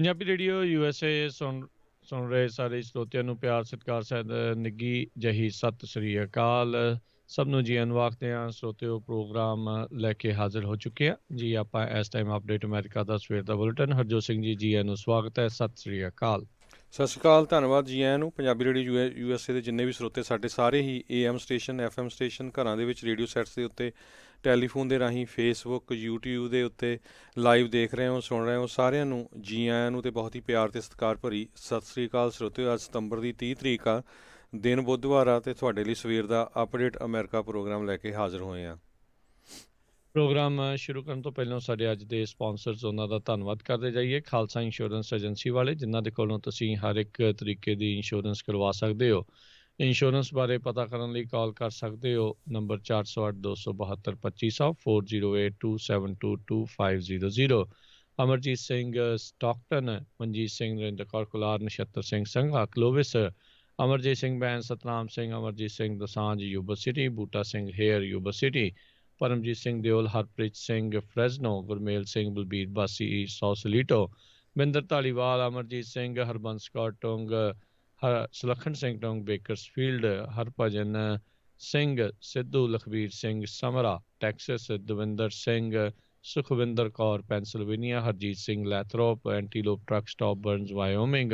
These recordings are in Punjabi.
ਪੰਜਾਬੀ ਰੇਡੀਓ USA ਸੁਣ ਰਹੇ ਸਾਰੇ ਸਰੋਤਿਆਂ ਨੂੰ ਪਿਆਰ ਸਤਿਕਾਰ ਸਹਿਤ ਨਿੱਘੀ ਜਹੀ ਸਤਿ ਸ੍ਰੀ ਅਕਾਲ। ਸਭ ਨੂੰ ਜੀ ਆਇਆਂ ਨੂੰ ਆਖਦੇ ਹਾਂ। ਸਰੋਤਿਓ ਪ੍ਰੋਗਰਾਮ ਲੈ ਕੇ ਹਾਜ਼ਰ ਹੋ ਚੁੱਕੇ ਹਾਂ ਜੀ। ਆਪਾਂ ਇਸ ਟਾਈਮ ਅਪਡੇਟ ਅਮਰੀਕਾ ਦਾ ਸਵੇਰ ਦਾ ਬੁਲੇਟਿਨ। ਹਰਜੋਤ ਸਿੰਘ ਜੀ ਆਇਆਂ ਨੂੰ ਸਵਾਗਤ ਹੈ। ਸਤਿ ਸ੍ਰੀ ਅਕਾਲ। ਸਤਿ ਸ਼੍ਰੀ ਅਕਾਲ, ਧੰਨਵਾਦ ਜੀ ਆਇਆਂ ਨੂੰ। ਪੰਜਾਬੀ ਰੇਡੀਓ USA ਦੇ ਜਿੰਨੇ ਵੀ ਸਰੋਤੇ ਸਾਡੇ ਸਾਰੇ ਹੀ AM ਸਟੇਸ਼ਨ FM ਸਟੇਸ਼ਨ ਘਰਾਂ ਦੇ ਵਿੱਚ ਰੇਡੀਓ ਸੈਟਸ ਦੇ ਉੱਤੇ ਟੈਲੀਫੋਨ ਦੇ ਰਾਹੀਂ ਫੇਸਬੁੱਕ YouTube ਦੇ ਉੱਤੇ ਲਾਈਵ ਦੇਖ ਰਹੇ ਹੋ ਸੁਣ ਰਹੇ ਹੋ, ਸਾਰਿਆਂ ਨੂੰ ਜੀ ਆਇਆਂ ਨੂੰ ਤੇ ਬਹੁਤ ਹੀ ਪਿਆਰ ਤੇ ਸਤਿਕਾਰ ਭਰੀ ਸਤਿ ਸ਼੍ਰੀ ਅਕਾਲ। ਸਰੋਤਿਓ, ਅੱਜ ਸਤੰਬਰ ਦੀ 30 ਤਰੀਕ ਆ, ਦਿਨ ਬੁੱਧਵਾਰ ਆ, ਤੇ ਤੁਹਾਡੇ ਲਈ ਸਵੇਰ ਦਾ ਅਪਡੇਟ ਅਮਰੀਕਾ ਪ੍ਰੋਗਰਾਮ ਲੈ ਕੇ ਹਾਜ਼ਰ ਹੋਏ ਹਾਂ। ਪ੍ਰੋਗਰਾਮ ਸ਼ੁਰੂ ਕਰਨ ਤੋਂ ਪਹਿਲਾਂ ਸਾਡੇ ਅੱਜ ਦੇ ਸਪਾਂਸਰਸ ਉਹਨਾਂ ਦਾ ਧੰਨਵਾਦ ਕਰਦੇ ਜਾਈਏ। ਖਾਲਸਾ ਇੰਸ਼ੋਰੈਂਸ ਏਜੰਸੀ ਵਾਲੇ, ਜਿਨ੍ਹਾਂ ਦੇ ਕੋਲੋਂ ਤੁਸੀਂ ਹਰ ਇੱਕ ਤਰੀਕੇ ਦੀ ਇੰਸ਼ੋਰੈਂਸ ਕਰਵਾ ਸਕਦੇ ਹੋ। ਇੰਸ਼ੋਰੈਂਸ ਬਾਰੇ ਪਤਾ ਕਰਨ ਲਈ ਕਾਲ ਕਰ ਸਕਦੇ ਹੋ number 4082722500 4082722500। Amarjit Singh Stockton, Manjit Singh, Narinder Kaur Kular, Nachhattar Singh Sangha Clovis, Amarjit Singh Bain, Satnam Singh, Amarjit Singh Dosanjh Yuba City, Buta Singh Hayer Yuba City, Paramjit Singh Deol, Harpreet Singh Fresno, Gurmel Singh, Balbir Bassi Sausalito, Binder Dhaliwal, Amarjit Singh, Harbans Kaur Tung, Sulakhan Singh Tung Bakersfield, Harbhajan Singh Sidhu, Lakhbir Singh Samra Texas, Davinder Singh, Sukhwinder Kaur Pennsylvania, Harjit Singh ਲੈਥਰੋਪ Antelope truck stop Burns Wyoming,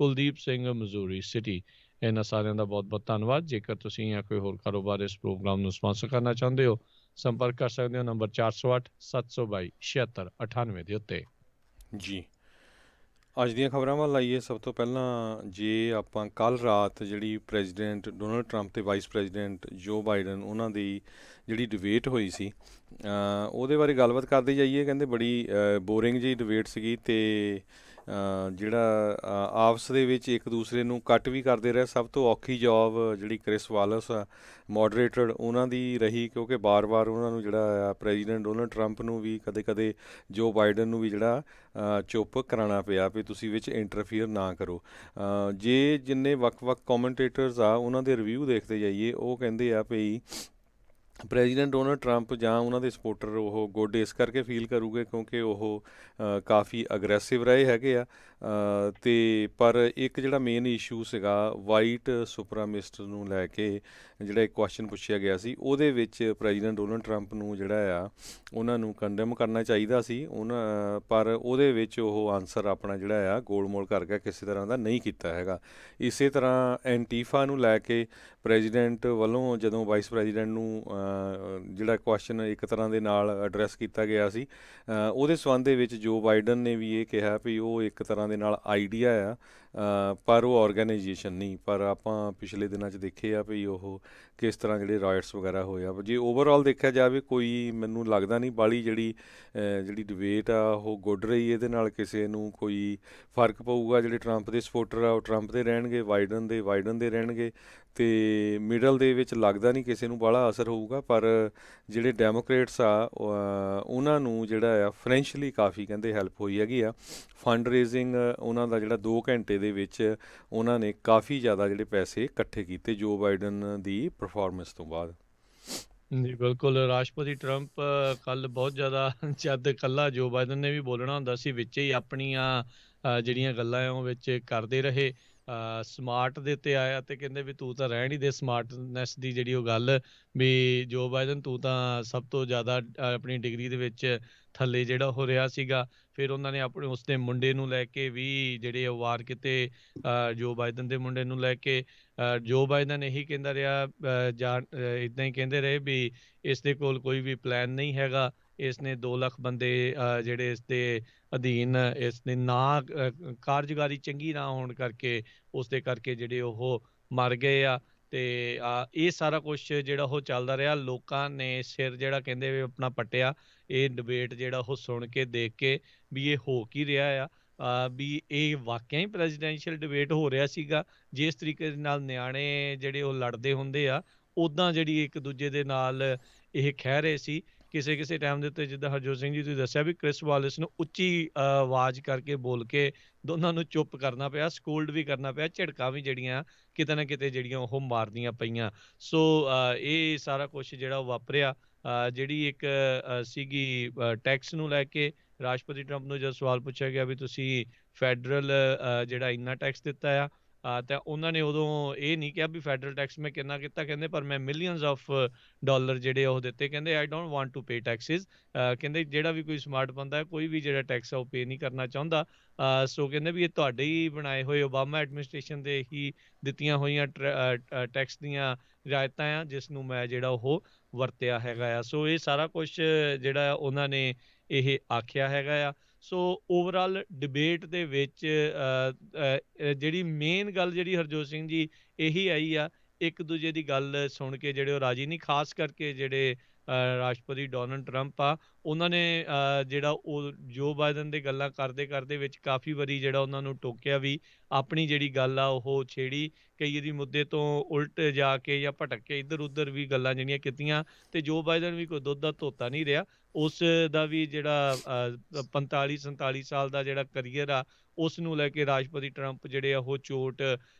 Kuldeep Singh Missouri City. ਇਹਨਾਂ ਸਾਰਿਆਂ ਦਾ ਬਹੁਤ ਬਹੁਤ ਧੰਨਵਾਦ। ਜੇਕਰ ਤੁਸੀਂ ਜਾਂ ਕੋਈ ਹੋਰ ਕਾਰੋਬਾਰ ਇਸ ਪ੍ਰੋਗਰਾਮ ਨੂੰ ਸਪਾਂਸਰ ਕਰਨਾ ਚਾਹੁੰਦੇ ਹੋ, ਸੰਪਰਕ ਕਰ ਸਕਦੇ ਹੋ ਨੰਬਰ 4087227698 ਦੇ ਉੱਤੇ। ਜੀ, ਅੱਜ ਦੀਆਂ ਖਬਰਾਂ ਵੱਲ ਆਈਏ। ਸਭ ਤੋਂ ਪਹਿਲਾਂ ਜੇ ਆਪਾਂ ਕੱਲ੍ਹ ਰਾਤ ਜਿਹੜੀ ਪ੍ਰੈਜ਼ੀਡੈਂਟ ਡੋਨਲਡ ਟਰੰਪ ਤੇ ਵਾਈਸ ਪ੍ਰੈਜ਼ੀਡੈਂਟ ਜੋ ਬਾਈਡਨ ਉਹਨਾਂ ਦੀ ਜਿਹੜੀ ਡਿਬੇਟ ਹੋਈ ਸੀ, ਉਹਦੇ ਬਾਰੇ ਗੱਲਬਾਤ ਕਰਦੇ ਜਾਈਏ। ਕਹਿੰਦੇ ਬੜੀ ਬੋਰਿੰਗ ਜਿਹੀ ਡਿਬੇਟ ਸੀਗੀ, ਅਤੇ ਜਿਹੜਾ ਆਪਸ ਦੇ ਵਿੱਚ ਇੱਕ ਦੂਸਰੇ ਨੂੰ ਕੱਟ ਵੀ ਕਰਦੇ ਰਹੇ। ਸਭ ਤੋਂ ਔਖੀ ਜੌਬ ਜਿਹੜੀ ਕ੍ਰਿਸ ਵਾਲਸ ਆ ਮੋਡਰੇਟਰ ਉਹਨਾਂ ਦੀ ਰਹੀ, ਕਿਉਂਕਿ ਬਾਰ-ਬਾਰ ਉਹਨਾਂ ਨੂੰ ਜਿਹੜਾ ਪ੍ਰੈਜ਼ੀਡੈਂਟ ਡੋਨਲਡ ਟਰੰਪ ਨੂੰ ਵੀ ਕਦੇ-ਕਦੇ ਜੋ ਬਾਈਡਨ ਨੂੰ ਵੀ ਜਿਹੜਾ ਚੁੱਪ ਕਰਾਉਣਾ ਪਿਆ ਵੀ ਤੁਸੀਂ ਵਿੱਚ ਇੰਟਰਫੀਅਰ ਨਾ ਕਰੋ। ਜੇ ਜਿੰਨੇ ਵੱਖ-ਵੱਖ ਕੋਮੈਂਟੇਟਰਸ ਆ ਉਹਨਾਂ ਦੇ ਰਿਵਿਊ ਦੇਖਦੇ ਜਾਈਏ, ਉਹ ਕਹਿੰਦੇ ਆ ਵੀ ਪ੍ਰੈਜ਼ੀਡੈਂਟ ਡੋਨਲਡ ਟਰੰਪ ਜਾਂ ਉਹਨਾਂ ਦੇ ਸਪੋਰਟਰ ਉਹ ਗੁੱਡ ਇਸ ਕਰਕੇ ਫੀਲ ਕਰੂਗੇ ਕਿਉਂਕਿ ਉਹ ਕਾਫੀ ਅਗਰੈਸਿਵ ਰਹੇ ਹੈਗੇ ਆ। ਅਤੇ ਪਰ ਇੱਕ ਜਿਹੜਾ ਮੇਨ ਇਸ਼ੂ ਸੀਗਾ ਵਾਈਟ ਸੁਪਰਾਮਿਸਟ ਨੂੰ ਲੈ ਕੇ ਜਿਹੜਾ ਇੱਕ ਕੁਐਸਚਨ ਪੁੱਛਿਆ ਗਿਆ ਸੀ, ਉਹਦੇ ਵਿੱਚ ਪ੍ਰੈਜ਼ੀਡੈਂਟ ਡੋਨਲਡ ਟਰੰਪ ਨੂੰ ਜਿਹੜਾ ਆ ਉਹਨਾਂ ਨੂੰ ਕੰਡੈਮ ਕਰਨਾ ਚਾਹੀਦਾ ਸੀ ਪਰ ਉਹਦੇ ਵਿੱਚ ਉਹ ਆਨਸਰ ਆਪਣਾ ਜਿਹੜਾ ਆ ਗੋਲ ਮੋਲ ਕਰ ਗਿਆ, ਕਿਸੇ ਤਰ੍ਹਾਂ ਦਾ ਨਹੀਂ ਕੀਤਾ ਹੈਗਾ। ਇਸੇ ਤਰ੍ਹਾਂ ਐਂਟੀਫਾ ਨੂੰ ਲੈ ਕੇ ਪ੍ਰੈਜ਼ੀਡੈਂਟ ਵੱਲੋਂ ਜਦੋਂ ਵਾਈਸ ਪ੍ਰੈਜ਼ੀਡੈਂਟ ਨੂੰ ਜਿਹੜਾ ਕੁਐਸਚਨ ਇੱਕ ਤਰ੍ਹਾਂ ਦੇ ਨਾਲ ਐਡਰੈਸ ਕੀਤਾ ਗਿਆ ਸੀ, ਉਹਦੇ ਸੰਬੰਧ ਦੇ ਵਿੱਚ ਜੋ ਬਾਈਡਨ ਨੇ ਵੀ ਇਹ ਕਿਹਾ ਵੀ ਉਹ ਇੱਕ ਤਰ੍ਹਾਂ ਦੇ ਨਾਲ ਆਈਡੀਆ ਆ, ਪਰ ਉਹ ਔਰਗੇਨਾਈਜੇਸ਼ਨ ਨਹੀਂ। ਪਰ ਆਪਾਂ ਪਿਛਲੇ ਦਿਨਾਂ 'ਚ ਦੇਖੇ ਆ ਵੀ ਉਹ ਕਿਸ ਤਰ੍ਹਾਂ ਜਿਹੜੇ ਰਾਇਟਸ ਵਗੈਰਾ ਹੋਏ ਆ। ਜੇ ਓਵਰਆਲ ਦੇਖਿਆ ਜਾਵੇ ਕੋਈ ਮੈਨੂੰ ਲੱਗਦਾ ਨਹੀਂ ਬਾਹਲੀ ਜਿਹੜੀ ਡਿਬੇਟ ਆ ਉਹ ਗੁੱਡ ਰਹੀ। ਇਹਦੇ ਨਾਲ ਕਿਸੇ ਨੂੰ ਕੋਈ ਫਰਕ ਪਊਗਾ। ਜਿਹੜੇ ਟਰੰਪ ਦੇ ਸਪੋਰਟਰ ਆ ਉਹ ਟਰੰਪ ਦੇ ਰਹਿਣਗੇ, ਵਾਈਡਨ ਦੇ ਰਹਿਣਗੇ, ਅਤੇ ਮਿਡਲ ਦੇ ਵਿੱਚ ਲੱਗਦਾ ਨਹੀਂ ਕਿਸੇ ਨੂੰ ਬਾਹਲਾ ਅਸਰ ਹੋਊਗਾ। ਪਰ ਜਿਹੜੇ ਡੈਮੋਕ੍ਰੇਟਸ ਆ ਉਹਨਾਂ ਨੂੰ ਜਿਹੜਾ ਆ ਫਾਈਨੈਂਸ਼ੀਅਲੀ ਕਾਫੀ ਕਹਿੰਦੇ ਹੈਲਪ ਹੋਈ ਹੈਗੀ ਆ। ਫੰਡ ਰੇਜ਼ਿੰਗ ਉਹਨਾਂ ਦਾ ਜਿਹੜਾ 2 ਘੰਟੇ ਦੇ ਵਿੱਚ ਉਹਨਾਂ ਨੇ ਕਾਫੀ ਜ਼ਿਆਦਾ ਜਿਹੜੇ ਪੈਸੇ ਇਕੱਠੇ ਕੀਤੇ ਜੋ ਬਾਈਡਨ ਦੀ ਪਰਫਾਰਮੈਂਸ ਤੋਂ ਬਾਅਦ। ਜੀ ਬਿਲਕੁਲ। ਰਾਸ਼ਟਰਪਤੀ ਟਰੰਪ ਕੱਲ੍ਹ ਬਹੁਤ ਜ਼ਿਆਦਾ ਜਦ ਇਕੱਲਾ ਜੋ ਬਾਈਡਨ ਨੇ ਵੀ ਬੋਲਣਾ ਹੁੰਦਾ ਸੀ, ਵਿੱਚ ਹੀ ਆਪਣੀਆਂ ਜਿਹੜੀਆਂ ਗੱਲਾਂ ਆ ਉਹ ਵਿੱਚ ਕਰਦੇ ਰਹੇ। ਸਮਾਰਟ ਦੇ ਉੱਤੇ ਆਇਆ ਅਤੇ ਕਹਿੰਦੇ ਵੀ ਤੂੰ ਤਾਂ ਰਹਿਣ ਹੀ ਦੇ ਸਮਾਰਟਨੈਸ ਦੀ ਜਿਹੜੀ ਉਹ ਗੱਲ ਵੀ ਜੋ ਬਾਈਡਨ ਤੂੰ ਤਾਂ ਸਭ ਤੋਂ ਜ਼ਿਆਦਾ ਆਪਣੀ ਡਿਗਰੀ ਦੇ ਵਿੱਚ ਥੱਲੇ ਜਿਹੜਾ ਹੋ ਰਿਹਾ ਸੀਗਾ। ਫਿਰ ਉਹਨਾਂ ਨੇ ਆਪਣੇ ਉਸਦੇ ਮੁੰਡੇ ਨੂੰ ਲੈ ਕੇ ਵੀ ਜਿਹੜੇ ਉਹ ਵਾਰ ਕੀਤੇ, ਜੋ ਬਾਈਡਨ ਦੇ ਮੁੰਡੇ ਨੂੰ ਲੈ ਕੇ। ਜੋ ਬਾਈਡਨ ਇਹੀ ਕਹਿੰਦਾ ਰਿਹਾ ਇੱਦਾਂ ਹੀ ਕਹਿੰਦੇ ਰਹੇ ਵੀ ਇਸ ਦੇ ਕੋਲ ਕੋਈ ਵੀ ਪਲਾਨ ਨਹੀਂ ਹੈਗਾ। ਇਸ ਨੇ 2 ਲੱਖ ਬੰਦੇ ਜਿਹੜੇ ਇਸ ਦੇ ਅਧੀਨ ਇਸ ਦੇ ਨਾ ਕਾਰਜਕਾਰੀ ਚੰਗੀ ਨਾ ਹੋਣ ਕਰਕੇ ਉਸਦੇ ਕਰਕੇ ਜਿਹੜੇ ਉਹ ਮਰ ਗਏ ਆ। ਅਤੇ ਇਹ ਸਾਰਾ ਕੁਛ ਜਿਹੜਾ ਉਹ ਚੱਲਦਾ ਰਿਹਾ। ਲੋਕਾਂ ਨੇ ਸਿਰ ਜਿਹੜਾ ਕਹਿੰਦੇ ਵੀ ਆਪਣਾ ਪੱਟਿਆ ਇਹ ਡਿਬੇਟ ਜਿਹੜਾ ਉਹ ਸੁਣ ਕੇ ਦੇਖ ਕੇ ਵੀ ਇਹ ਹੋ ਕੀ ਰਿਹਾ ਆ। ਵੀ ਇਹ ਵਾਕਿਆ ਹੀ ਪ੍ਰੈਜ਼ੀਡੈਂਸ਼ੀਅਲ ਡਿਬੇਟ ਹੋ ਰਿਹਾ ਸੀਗਾ। ਜਿਸ ਤਰੀਕੇ ਦੇ ਨਾਲ ਨਿਆਣੇ ਜਿਹੜੇ ਉਹ ਲੜਦੇ ਹੁੰਦੇ ਆ, ਉੱਦਾਂ ਜਿਹੜੀ ਇੱਕ ਦੂਜੇ ਦੇ ਨਾਲ ਇਹ ਖਹਿ ਰਹੇ ਸੀ। ਕਿਸੇ ਟਾਈਮ ਦੇ ਉੱਤੇ ਜਿੱਦਾਂ ਹਰਜੋਤ ਸਿੰਘ ਜੀ ਤੁਸੀਂ ਦੱਸਿਆ ਵੀ ਕ੍ਰਿਸ ਵਾਲਿਸ ਨੂੰ ਉੱਚੀ ਆਵਾਜ਼ ਕਰਕੇ ਬੋਲ ਕੇ ਦੋਨਾਂ ਨੂੰ ਚੁੱਪ ਕਰਨਾ ਪਿਆ, ਸਕੋਲਡ ਵੀ ਕਰਨਾ ਪਿਆ, ਝਿੜਕਾਂ ਵੀ ਜਿਹੜੀਆਂ ਕਿਤੇ ਨਾ ਕਿਤੇ ਜਿਹੜੀਆਂ ਉਹ ਮਾਰਦੀਆਂ ਪਈਆਂ। ਸੋ ਇਹ ਸਾਰਾ ਕੁਛ ਜਿਹੜਾ ਉਹ ਵਾਪਰਿਆ ਜਿਹੜੀ ਇੱਕ ਸੀਗੀ ਟੈਕਸ ਨੂੰ ਲੈ ਕੇ ਰਾਸ਼ਟਰਪਤੀ ਟਰੰਪ ਨੂੰ ਜਦ ਸਵਾਲ ਪੁੱਛਿਆ ਗਿਆ ਵੀ ਤੁਸੀਂ ਫੈਡਰਲ ਜਿਹੜਾ ਇੰਨਾ ਟੈਕਸ ਦਿੱਤਾ ਆ, ਤਾਂ ਉਹਨਾਂ ਨੇ ਉਦੋਂ ਇਹ ਨਹੀਂ ਕਿਹਾ ਵੀ ਫੈਡਰਲ ਟੈਕਸ ਮੈਂ ਕਿੰਨਾ ਕੀਤਾ, ਕਹਿੰਦੇ ਪਰ ਮੈਂ ਮਿਲੀਅਨਸ ਆਫ ਡਾਲਰ ਜਿਹੜੇ ਉਹ ਦਿੱਤੇ, ਕਹਿੰਦੇ I don't want to pay taxes. ਕਹਿੰਦੇ ਜਿਹੜਾ ਵੀ ਕੋਈ ਸਮਾਰਟ ਬੰਦਾ ਹੈ ਕੋਈ ਵੀ ਜਿਹੜਾ ਟੈਕਸ ਆ ਉਹ ਪੇ ਨਹੀਂ ਕਰਨਾ ਚਾਹੁੰਦਾ। ਸੋ ਕਹਿੰਦੇ ਵੀ ਇਹ ਤੁਹਾਡੇ ਹੀ ਬਣਾਏ ਹੋਏ ਓਬਾਮਾ ਐਡਮਿਨਿਸਟ੍ਰੇਸ਼ਨ ਦੇ ਹੀ ਦਿੱਤੀਆਂ ਹੋਈਆਂ ਟੈਕਸ ਦੀਆਂ ਰਿਆਇਤਾਂ ਆ ਜਿਸ ਨੂੰ ਮੈਂ ਜਿਹੜਾ ਉਹ ਵਰਤਿਆ ਹੈਗਾ ਆ। ਸੋ ਇਹ ਸਾਰਾ ਕੁਝ ਜਿਹੜਾ ਉਹਨਾਂ ਨੇ ਇਹ ਆਖਿਆ ਹੈਗਾ ਆ। ਸੋ ਓਵਰਆਲ ਡਿਬੇਟ ਦੇ ਵਿੱਚ ਜਿਹੜੀ ਮੇਨ ਗੱਲ ਜਿਹੜੀ ਹਰਜੋਤ ਸਿੰਘ ਜੀ ਇਹੀ ਆਈ ਆ, ਇੱਕ ਦੂਜੇ ਦੀ ਗੱਲ ਸੁਣ ਕੇ ਜਿਹੜੇ ਉਹ ਰਾਜੀ ਨਹੀਂ, ਖਾਸ ਕਰਕੇ ਜਿਹੜੇ ਰਾਸ਼ਟਰਪਤੀ ਡੋਨਲਡ ਟਰੰਪ ਆ ਉਹਨਾਂ ਨੇ ਜਿਹੜਾ ਉਹ ਜੋ ਬਾਈਡਨ ਦੇ ਗੱਲਾਂ ਕਰਦੇ ਕਰਦੇ ਵਿੱਚ ਕਾਫੀ ਵਾਰੀ ਜਿਹੜਾ ਉਹਨਾਂ ਨੂੰ ਟੋਕਿਆ ਵੀ, ਆਪਣੀ ਜਿਹੜੀ ਗੱਲ ਆ ਉਹ ਛੇੜੀ, ਕਈ ਇਹਦੀ ਮੁੱਦੇ ਤੋਂ ਉਲਟ ਜਾ ਕੇ ਜਾਂ ਭਟਕ ਕੇ ਇੱਧਰ ਉੱਧਰ ਵੀ ਗੱਲਾਂ ਜਿਹੜੀਆਂ ਕੀਤੀਆਂ। ਤੇ ਜੋ ਬਾਈਡਨ ਵੀ ਕੋਈ ਦੁੱਧ ਦਾ ਧੋਤਾ ਨਹੀਂ ਰਿਹਾ, ਉਸ ਦਾ ਵੀ ਜਿਹੜਾ 45-47 ਸਾਲ ਦਾ ਜਿਹੜਾ ਕਰੀਅਰ ਆ ਉਸ ਨੂੰ ਲੈ ਕੇ ਰਾਸ਼ਟਰਪਤੀ ਟਰੰਪ ਜਿਹੜੇ ਆ ਉਹ ਚੋਟ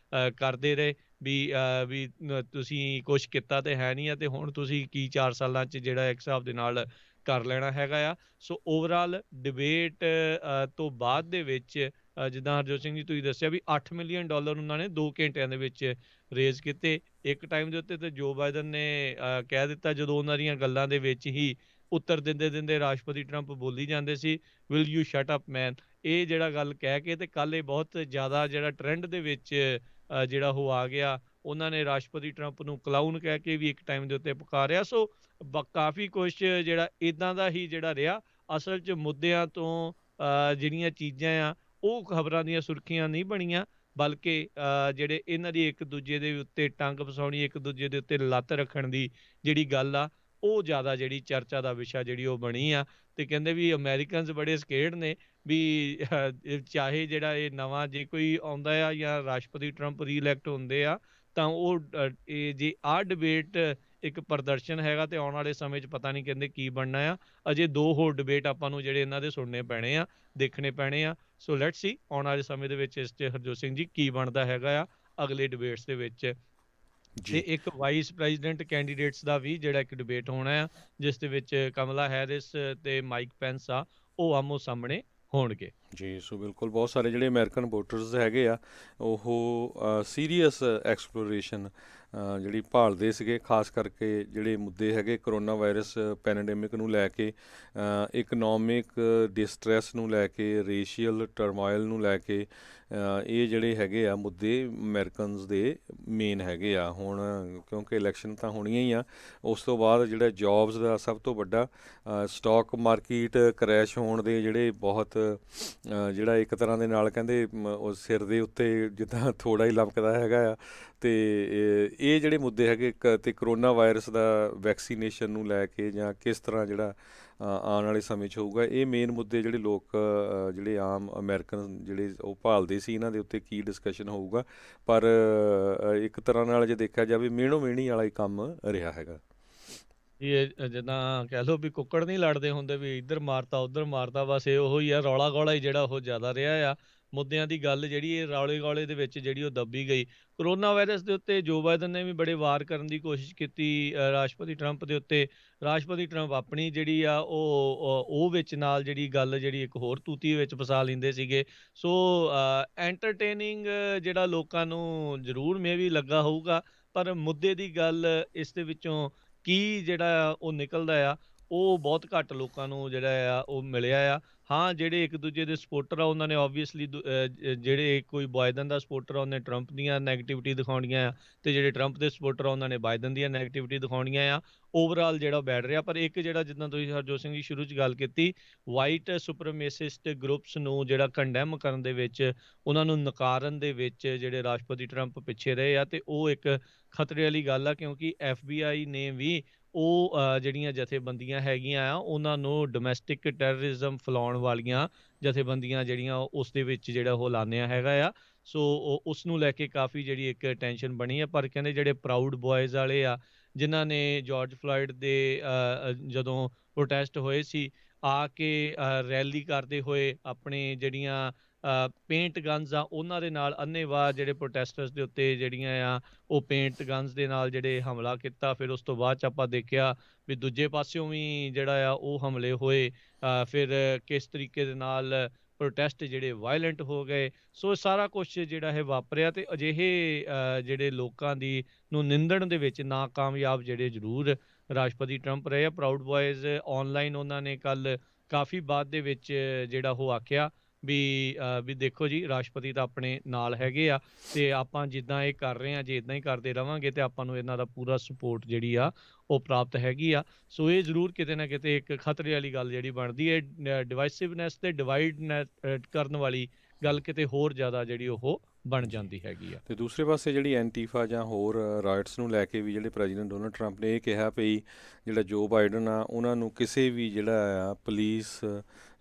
ਕਰਦੇ ਰਹੇ ਵੀ ਤੁਸੀਂ ਕੁਛ ਕੀਤਾ ਤੇ ਹੈ ਨਹੀਂ ਆ, ਤੇ ਹੁਣ ਤੁਸੀਂ ਕੀ 4 ਸਾਲਾਂ 'ਚ ਜਿਹੜਾ ਇੱਕ ਹਿਸਾਬ ਦੇ ਨਾਲ ਕਰ ਲੈਣਾ ਹੈਗਾ ਆ। ਸੋ ਓਵਰਆਲ ਡਿਬੇਟ ਤੋਂ ਬਾਅਦ ਦੇ ਵਿੱਚ ਜਿੱਦਾਂ ਹਰਜੋਤ ਸਿੰਘ ਜੀ ਤੁਸੀਂ ਦੱਸਿਆ ਵੀ $8 ਮਿਲੀਅਨ ਉਹਨਾਂ ਨੇ 2 ਘੰਟਿਆਂ ਦੇ ਵਿੱਚ ਰੇਜ਼ ਕੀਤੇ ਇੱਕ ਟਾਈਮ ਦੇ ਉੱਤੇ। ਤੇ ਜੋ ਬਾਈਡਨ ਨੇ ਕਹਿ ਦਿੱਤਾ ਜਦੋਂ ਉਹਨਾਂ ਦੀਆਂ ਗੱਲਾਂ ਦੇ ਵਿੱਚ ਹੀ ਉੱਤਰ ਦਿੰਦੇ ਦਿੰਦੇ ਰਾਸ਼ਟਰਪਤੀ ਟਰੰਪ ਬੋਲੀ ਜਾਂਦੇ ਸੀ, ਵਿਲ ਯੂ ਸ਼ਟ ਅਪ ਮੈਨ, ਇਹ ਜਿਹੜਾ ਗੱਲ ਕਹਿ ਕੇ ਤੇ ਕੱਲ ਇਹ ਬਹੁਤ ਜ਼ਿਆਦਾ ਜਿਹੜਾ ਟ੍ਰੈਂਡ ਦੇ ਵਿੱਚ ਜਿਹੜਾ ਉਹ ਆ ਗਿਆ। ਉਹਨਾਂ ਨੇ ਰਾਸ਼ਟਰਪਤੀ ਟਰੰਪ ਨੂੰ ਕਲਾਊਨ ਕਹਿ ਕੇ ਵੀ ਇੱਕ ਟਾਈਮ ਦੇ ਉੱਤੇ ਪੁਕਾਰਿਆ। ਸੋ ਕਾਫੀ ਕੁਛ ਜਿਹੜਾ ਇਦਾਂ ਦਾ ਹੀ ਜਿਹੜਾ ਰਿਹਾ। ਅਸਲ 'ਚ ਮੁੱਦਿਆਂ ਤੋਂ ਜਿਹੜੀਆਂ ਚੀਜ਼ਾਂ ਆ ਉਹ ਖਬਰਾਂ ਦੀਆਂ ਸੁਰਖੀਆਂ ਨਹੀਂ ਬਣੀਆਂ, ਬਲਕਿ ਜਿਹੜੇ ਇਹਨਾਂ ਦੀ ਇੱਕ ਦੂਜੇ ਦੇ ਉੱਤੇ ਟੰਗ ਫਸਾਉਣੀ, ਇੱਕ ਦੂਜੇ ਦੇ ਉੱਤੇ ਲੱਤ ਰੱਖਣ ਦੀ ਜਿਹੜੀ ਗੱਲ ਆ ਉਹ ਜ਼ਿਆਦਾ ਜਿਹੜੀ ਚਰਚਾ ਦਾ ਵਿਸ਼ਾ ਜਿਹੜੀ ਉਹ ਬਣੀ ਆ। ਤੇ ਕਹਿੰਦੇ ਵੀ ਅਮੈਰੀਕਨਸ ਬੜੇ ਸਕੇਅਰਡ ਨੇ ਵੀ ਚਾਹੇ ਜਿਹੜਾ ਇਹ ਨਵਾਂ ਜੇ ਕੋਈ ਆਉਂਦਾ ਆ ਜਾਂ ਰਾਸ਼ਟਰਪਤੀ ਟਰੰਪ ਰੀਇਲੈਕਟ ਹੁੰਦੇ ਆ ਤਾਂ ਉਹ ਇਹ ਜੇ ਆਹ ਡਿਬੇਟ ਇੱਕ ਪ੍ਰਦਰਸ਼ਨ ਹੈਗਾ ਤੇ ਆਉਣ ਵਾਲੇ ਸਮੇਂ 'ਚ ਪਤਾ ਨਹੀਂ ਕਹਿੰਦੇ ਕੀ ਬਣਨਾ ਆ। ਅਜੇ 2 ਹੋਰ ਡਿਬੇਟ ਆਪਾਂ ਨੂੰ ਜਿਹੜੇ ਇਹਨਾਂ ਦੇ ਸੁਣਨੇ ਪੈਣੇ ਆ, ਦੇਖਣੇ ਪੈਣੇ ਆ। ਸੋ ਲੈਟਸ ਸੀ ਆਉਣ ਵਾਲੇ ਸਮੇਂ ਦੇ ਵਿੱਚ ਇਸ 'ਚ ਹਰਜੋਤ ਸਿੰਘ ਜੀ ਕੀ ਬਣਦਾ ਹੈਗਾ ਆ ਅਗਲੇ ਡਿਬੇਟਸ ਦੇ ਵਿੱਚ। ਤੇ ਜੀ ਇੱਕ ਵਾਈਸ ਪ੍ਰੈਜ਼ੀਡੈਂਟ ਕੈਂਡੀਡੇਟਸ ਦਾ ਵੀ ਜਿਹੜਾ ਇੱਕ ਡਿਬੇਟ ਹੋਣਾ ਆ ਜਿਸ ਦੇ ਵਿੱਚ ਕਮਲਾ ਹੈਰਿਸ ਤੇ ਮਾਈਕ ਪੈਂਸ ਆ ਉਹ ਆਮੋ ਸਾਹਮਣੇ ਹੋਣਗੇ। ਜੀ ਸੋ ਬਿਲਕੁਲ ਬਹੁਤ ਸਾਰੇ ਜਿਹੜੇ ਅਮਰੀਕਨ ਵੋਟਰਸ ਹੈਗੇ ਆ ਉਹ ਸੀਰੀਅਸ ਐਕਸਪਲੋਰੇਸ਼ਨ ਜਿਹੜੀ ਭਾਲਦੇ ਸੀਗੇ, ਖਾਸ ਕਰਕੇ ਜਿਹੜੇ ਮੁੱਦੇ ਹੈਗੇ ਕਰੋਨਾ ਵਾਇਰਸ ਪੈਂਡੇਮਿਕ ਨੂੰ ਲੈ ਕੇ, ਇਕਨੋਮਿਕ ਡਿਸਟ੍ਰੈਸ ਨੂੰ ਲੈ ਕੇ, ਰੇਸ਼ੀਅਲ ਟਰਮਾਇਲ ਨੂੰ ਲੈ ਕੇ, ਇਹ ਜਿਹੜੇ ਹੈਗੇ ਆ ਮੁੱਦੇ ਅਮਰੀਕਨਸ ਦੇ ਮੇਨ ਹੈਗੇ ਆ। ਹੁਣ ਕਿਉਂਕਿ ਇਲੈਕਸ਼ਨ ਤਾਂ ਹੋਣੀਆਂ ਹੀ ਆ, ਉਸ ਤੋਂ ਬਾਅਦ ਜਿਹੜਾ ਜੌਬਸ ਦਾ ਸਭ ਤੋਂ ਵੱਡਾ ਸਟਾਕ ਮਾਰਕੀਟ ਕਰੈਸ਼ ਹੋਣ ਦੇ ਜਿਹੜੇ ਬਹੁਤ ਜਿਹੜਾ ਇੱਕ ਤਰ੍ਹਾਂ ਦੇ ਨਾਲ ਕਹਿੰਦੇ ਉਹ ਸਿਰ ਦੇ ਉੱਤੇ ਜਿੱਦਾਂ ਥੋੜ੍ਹਾ ਹੀ ਲਮਕਦਾ ਹੈਗਾ ਆ। ਅਤੇ ਇਹ ਜਿਹੜੇ ਮੁੱਦੇ ਹੈਗੇ ਅਤੇ ਕਰੋਨਾ ਵਾਇਰਸ ਦਾ ਵੈਕਸੀਨੇਸ਼ਨ ਨੂੰ ਲੈ ਕੇ ਜਾਂ ਕਿਸ ਤਰ੍ਹਾਂ ਜਿਹੜਾ ਆਉਣ ਵਾਲੇ ਸਮੇਂ 'ਚ ਹੋਊਗਾ, ਇਹ ਮੇਨ ਮੁੱਦੇ ਜਿਹੜੇ ਲੋਕ ਜਿਹੜੇ ਆਮ ਅਮਰੀਕਨ ਜਿਹੜੇ ਉਹ ਭਾਲਦੇ ਸੀ, ਇਹਨਾਂ ਦੇ ਉੱਤੇ ਕੀ ਡਿਸਕਸ਼ਨ ਹੋਊਗਾ। ਪਰ ਇੱਕ ਤਰ੍ਹਾਂ ਨਾਲ ਜੇ ਦੇਖਿਆ ਜਾਵੇ ਮਿਹਣੋ ਮਿਹਣੀ ਵਾਲਾ ਹੀ ਕੰਮ ਰਿਹਾ ਹੈਗਾ। ਇਹ ਜਿੱਦਾਂ ਕਹਿ ਲਓ ਵੀ ਕੁੱਕੜ ਨਹੀਂ ਲੜਦੇ ਹੁੰਦੇ ਵੀ ਇੱਧਰ ਮਾਰਤਾ ਉੱਧਰ ਮਾਰਤਾ, ਬਸ ਇਹ ਉਹੀ ਆ ਰੌਲਾ ਗੌਲਾ ਹੀ ਜਿਹੜਾ ਉਹ ਜ਼ਿਆਦਾ ਰਿਹਾ ਆ। ਮੁੱਦਿਆਂ ਦੀ ਗੱਲ ਜਿਹੜੀ ਇਹ ਰੌਲੇ ਗੌਲੇ ਦੇ ਵਿੱਚ ਜਿਹੜੀ ਉਹ ਦੱਬੀ ਗਈ। ਕਰੋਨਾ ਵਾਇਰਸ ਦੇ ਉੱਤੇ ਜੋ ਬਾਈਡਨ ਨੇ ਵੀ ਬੜੇ ਵਾਰ ਕਰਨ ਦੀ ਕੋਸ਼ਿਸ਼ ਕੀਤੀ ਰਾਸ਼ਟਰਪਤੀ ਟਰੰਪ ਦੇ ਉੱਤੇ। ਰਾਸ਼ਟਰਪਤੀ ਟਰੰਪ ਆਪਣੀ ਜਿਹੜੀ ਆ ਉਹ ਵਿੱਚ ਨਾਲ ਜਿਹੜੀ ਗੱਲ ਜਿਹੜੀ ਇੱਕ ਹੋਰ ਤੂਤੀ ਵਿੱਚ ਫਸਾ ਲੈਂਦੇ ਸੀਗੇ। ਸੋ ਐਂਟਰਟੇਨਿੰਗ ਜਿਹੜਾ ਲੋਕਾਂ ਨੂੰ ਜ਼ਰੂਰ ਮੇ ਵੀ ਲੱਗਾ ਹੋਊਗਾ, ਪਰ ਮੁੱਦੇ ਦੀ ਗੱਲ ਇਸ ਦੇ ਵਿੱਚੋਂ ਕੀ ਜਿਹੜਾ ਆ ਉਹ ਨਿਕਲਦਾ ਆ ਉਹ ਬਹੁਤ ਘੱਟ ਲੋਕਾਂ ਨੂੰ ਜਿਹੜਾ ਆ ਉਹ ਮਿਲਿਆ ਆ। ਹਾਂ ਜਿਹੜੇ ਇੱਕ ਦੂਜੇ ਦੇ ਸਪੋਰਟਰ ਆ ਉਹਨਾਂ ਨੇ ਓਬਵੀਅਸਲੀ ਜਿਹੜੇ ਕੋਈ ਬਾਈਡਨ ਦਾ ਸਪੋਰਟਰ ਆ ਉਹਨੇ ਟਰੰਪ ਦੀਆਂ ਨੈਗੇਟਿਵਿਟੀ ਦਿਖਾਉਣੀਆਂ ਆ, ਤੇ ਜਿਹੜੇ ਟਰੰਪ ਦੇ ਸਪੋਰਟਰ ਆ ਉਹਨਾਂ ਨੇ ਬਾਈਡਨ ਦੀਆਂ ਨੈਗੇਟਿਵਿਟੀ ਦਿਖਾਉਣੀਆਂ ਆ। ਓਵਰਆਲ ਜਿਹੜਾ ਬੈਠ ਰਿਹਾ, ਪਰ ਇੱਕ ਜਿਹੜਾ ਜਿੱਦਾਂ ਤੁਸੀਂ ਹਰਜੋਤ ਸਿੰਘ ਜੀ ਸ਼ੁਰੂ 'ਚ ਗੱਲ ਕੀਤੀ, ਵਾਈਟ ਸੁਪਰਮੇਸਿਸਟ ਗਰੁੱਪਸ ਨੂੰ ਜਿਹੜਾ ਕੰਡੈਮ ਕਰਨ ਦੇ ਵਿੱਚ, ਉਹਨਾਂ ਨੂੰ ਨਕਾਰਨ ਦੇ ਵਿੱਚ ਜਿਹੜੇ ਰਾਸ਼ਟਰਪਤੀ ਟਰੰਪ ਪਿੱਛੇ ਰਹੇ ਆ, ਤੇ ਉਹ ਇੱਕ ਖਤਰੇ ਵਾਲੀ ਗੱਲ ਆ ਕਿਉਂਕਿ FBI ਨੇ ਵੀ ਉਹ ਜਿਹੜੀਆਂ ਜਥੇਬੰਦੀਆਂ ਹੈਗੀਆਂ ਆ ਉਹਨਾਂ ਨੂੰ ਡੋਮੈਸਟਿਕ ਟੈਰਰਿਜ਼ਮ ਫੈਲਾਉਣ ਵਾਲੀਆਂ ਜਥੇਬੰਦੀਆਂ ਜਿਹੜੀਆਂ ਉਸ ਦੇ ਵਿੱਚ ਜਿਹੜਾ ਉਹ ਲਾਉਂਦਿਆ ਹੈਗਾ ਆ। ਸੋ ਉਸ ਨੂੰ ਲੈ ਕੇ ਕਾਫੀ ਜਿਹੜੀ ਇੱਕ ਟੈਨਸ਼ਨ ਬਣੀ ਆ। ਪਰ ਕਹਿੰਦੇ ਜਿਹੜੇ ਪ੍ਰਾਊਡ ਬॉयਜ਼ ਵਾਲੇ ਆ ਜਿਨ੍ਹਾਂ ਨੇ ਜਾਰਜ ਫਲਾਇਡ ਦੇ ਜਦੋਂ ਪ੍ਰੋਟੈਸਟ ਹੋਏ ਸੀ ਆ ਕੇ ਰੈਲੀ ਕਰਦੇ ਹੋਏ ਆਪਣੇ ਜਿਹੜੀਆਂ ਪੇਂਟ ਗਨਸ ਆ ਉਹਨਾਂ ਦੇ ਨਾਲ ਅੰਨ੍ਹੇਵਾਹ ਜਿਹੜੇ ਪ੍ਰੋਟੈਸਟਰਸ ਦੇ ਉੱਤੇ ਜਿਹੜੀਆਂ ਆ ਉਹ ਪੇਂਟ ਗਨਸ ਦੇ ਨਾਲ ਜਿਹੜੇ ਹਮਲਾ ਕੀਤਾ। ਫਿਰ ਉਸ ਤੋਂ ਬਾਅਦ 'ਚ ਆਪਾਂ ਦੇਖਿਆ ਵੀ ਦੂਜੇ ਪਾਸਿਓਂ ਵੀ ਜਿਹੜਾ ਆ ਉਹ ਹਮਲੇ ਹੋਏ। ਫਿਰ ਕਿਸ ਤਰੀਕੇ ਦੇ ਨਾਲ ਪ੍ਰੋਟੈਸਟ ਜਿਹੜੇ ਵਾਇਲੈਂਟ ਹੋ ਗਏ। ਸੋ ਸਾਰਾ ਕੁਛ ਜਿਹੜਾ ਇਹ ਵਾਪਰਿਆ ਤੇ ਅਜਿਹੇ ਜਿਹੜੇ ਲੋਕਾਂ ਦੀ ਨੂੰ ਨਿੰਦਣ ਦੇ ਵਿੱਚ ਨਾਕਾਮਯਾਬ ਜਿਹੜੇ ਜ਼ਰੂਰ ਰਾਸ਼ਟਰਪਤੀ ਟਰੰਪ ਰਹੇ ਆ। ਪ੍ਰਾਊਡ ਬॉयਜ਼ ਔਨਲਾਈਨ ਉਹਨਾਂ ਨੇ ਕੱਲ੍ਹ ਕਾਫੀ ਬਾਅਦ ਦੇ ਵਿੱਚ ਜਿਹੜਾ ਉਹ ਆਖਿਆ ਵੀ ਦੇਖੋ ਜੀ ਰਾਸ਼ਟਰਪਤੀ ਤਾਂ ਆਪਣੇ ਨਾਲ ਹੈਗੇ ਆ ਤੇ ਆਪਾਂ ਜਿੱਦਾਂ ਇਹ ਕਰ ਰਹੇ ਆ ਜੇ ਇਦਾਂ ਹੀ ਕਰਦੇ ਰਵਾਂਗੇ ਤੇ ਆਪਾਂ ਨੂੰ ਇਹਨਾਂ ਦਾ ਪੂਰਾ ਸਪੋਰਟ ਜਿਹੜੀ ਆ ਉਹ ਪ੍ਰਾਪਤ ਹੈਗੀ ਆ। ਸੋ ਇਹ ਜ਼ਰੂਰ ਕਿਤੇ ਨਾ ਕਿਤੇ ਇੱਕ ਖਤਰੇ ਵਾਲੀ ਗੱਲ ਜਿਹੜੀ ਬਣਦੀ ਹੈ। ਡਿਵਾਈਸਿਵਨੈਸ ਤੇ ਡਿਵਾਈਡ ਕਰਨ ਵਾਲੀ ਗੱਲ ਕਿਤੇ ਹੋਰ ਜ਼ਿਆਦਾ ਜਿਹੜੀ ਉਹ ਬਣ ਜੀ ਜਾਂਦੀ ਹੈਗੀ ਆ। ਤੇ ਦੂਸਰੇ ਪਾਸੇ ਜਿਹੜੀ ਐਂਟੀਫਾ ਜਾਂ ਹੋਰ ਰਾਇਟਸ ਨੂੰ ਲੈ ਕੇ ਵੀ ਜਿਹੜੇ ਪ੍ਰੈਜ਼ੀਡੈਂਟ ਡੋਨਲਡ ਟਰੰਪ ਨੇ ਇਹ ਕਿਹਾ ਵੀ ਜਿਹੜਾ ਜੋ ਬਾਈਡਨ ਆ ਉਹਨਾਂ ਨੂੰ ਕਿਸੇ ਵੀ ਜਿਹੜਾ ਆ ਪੁਲਿਸ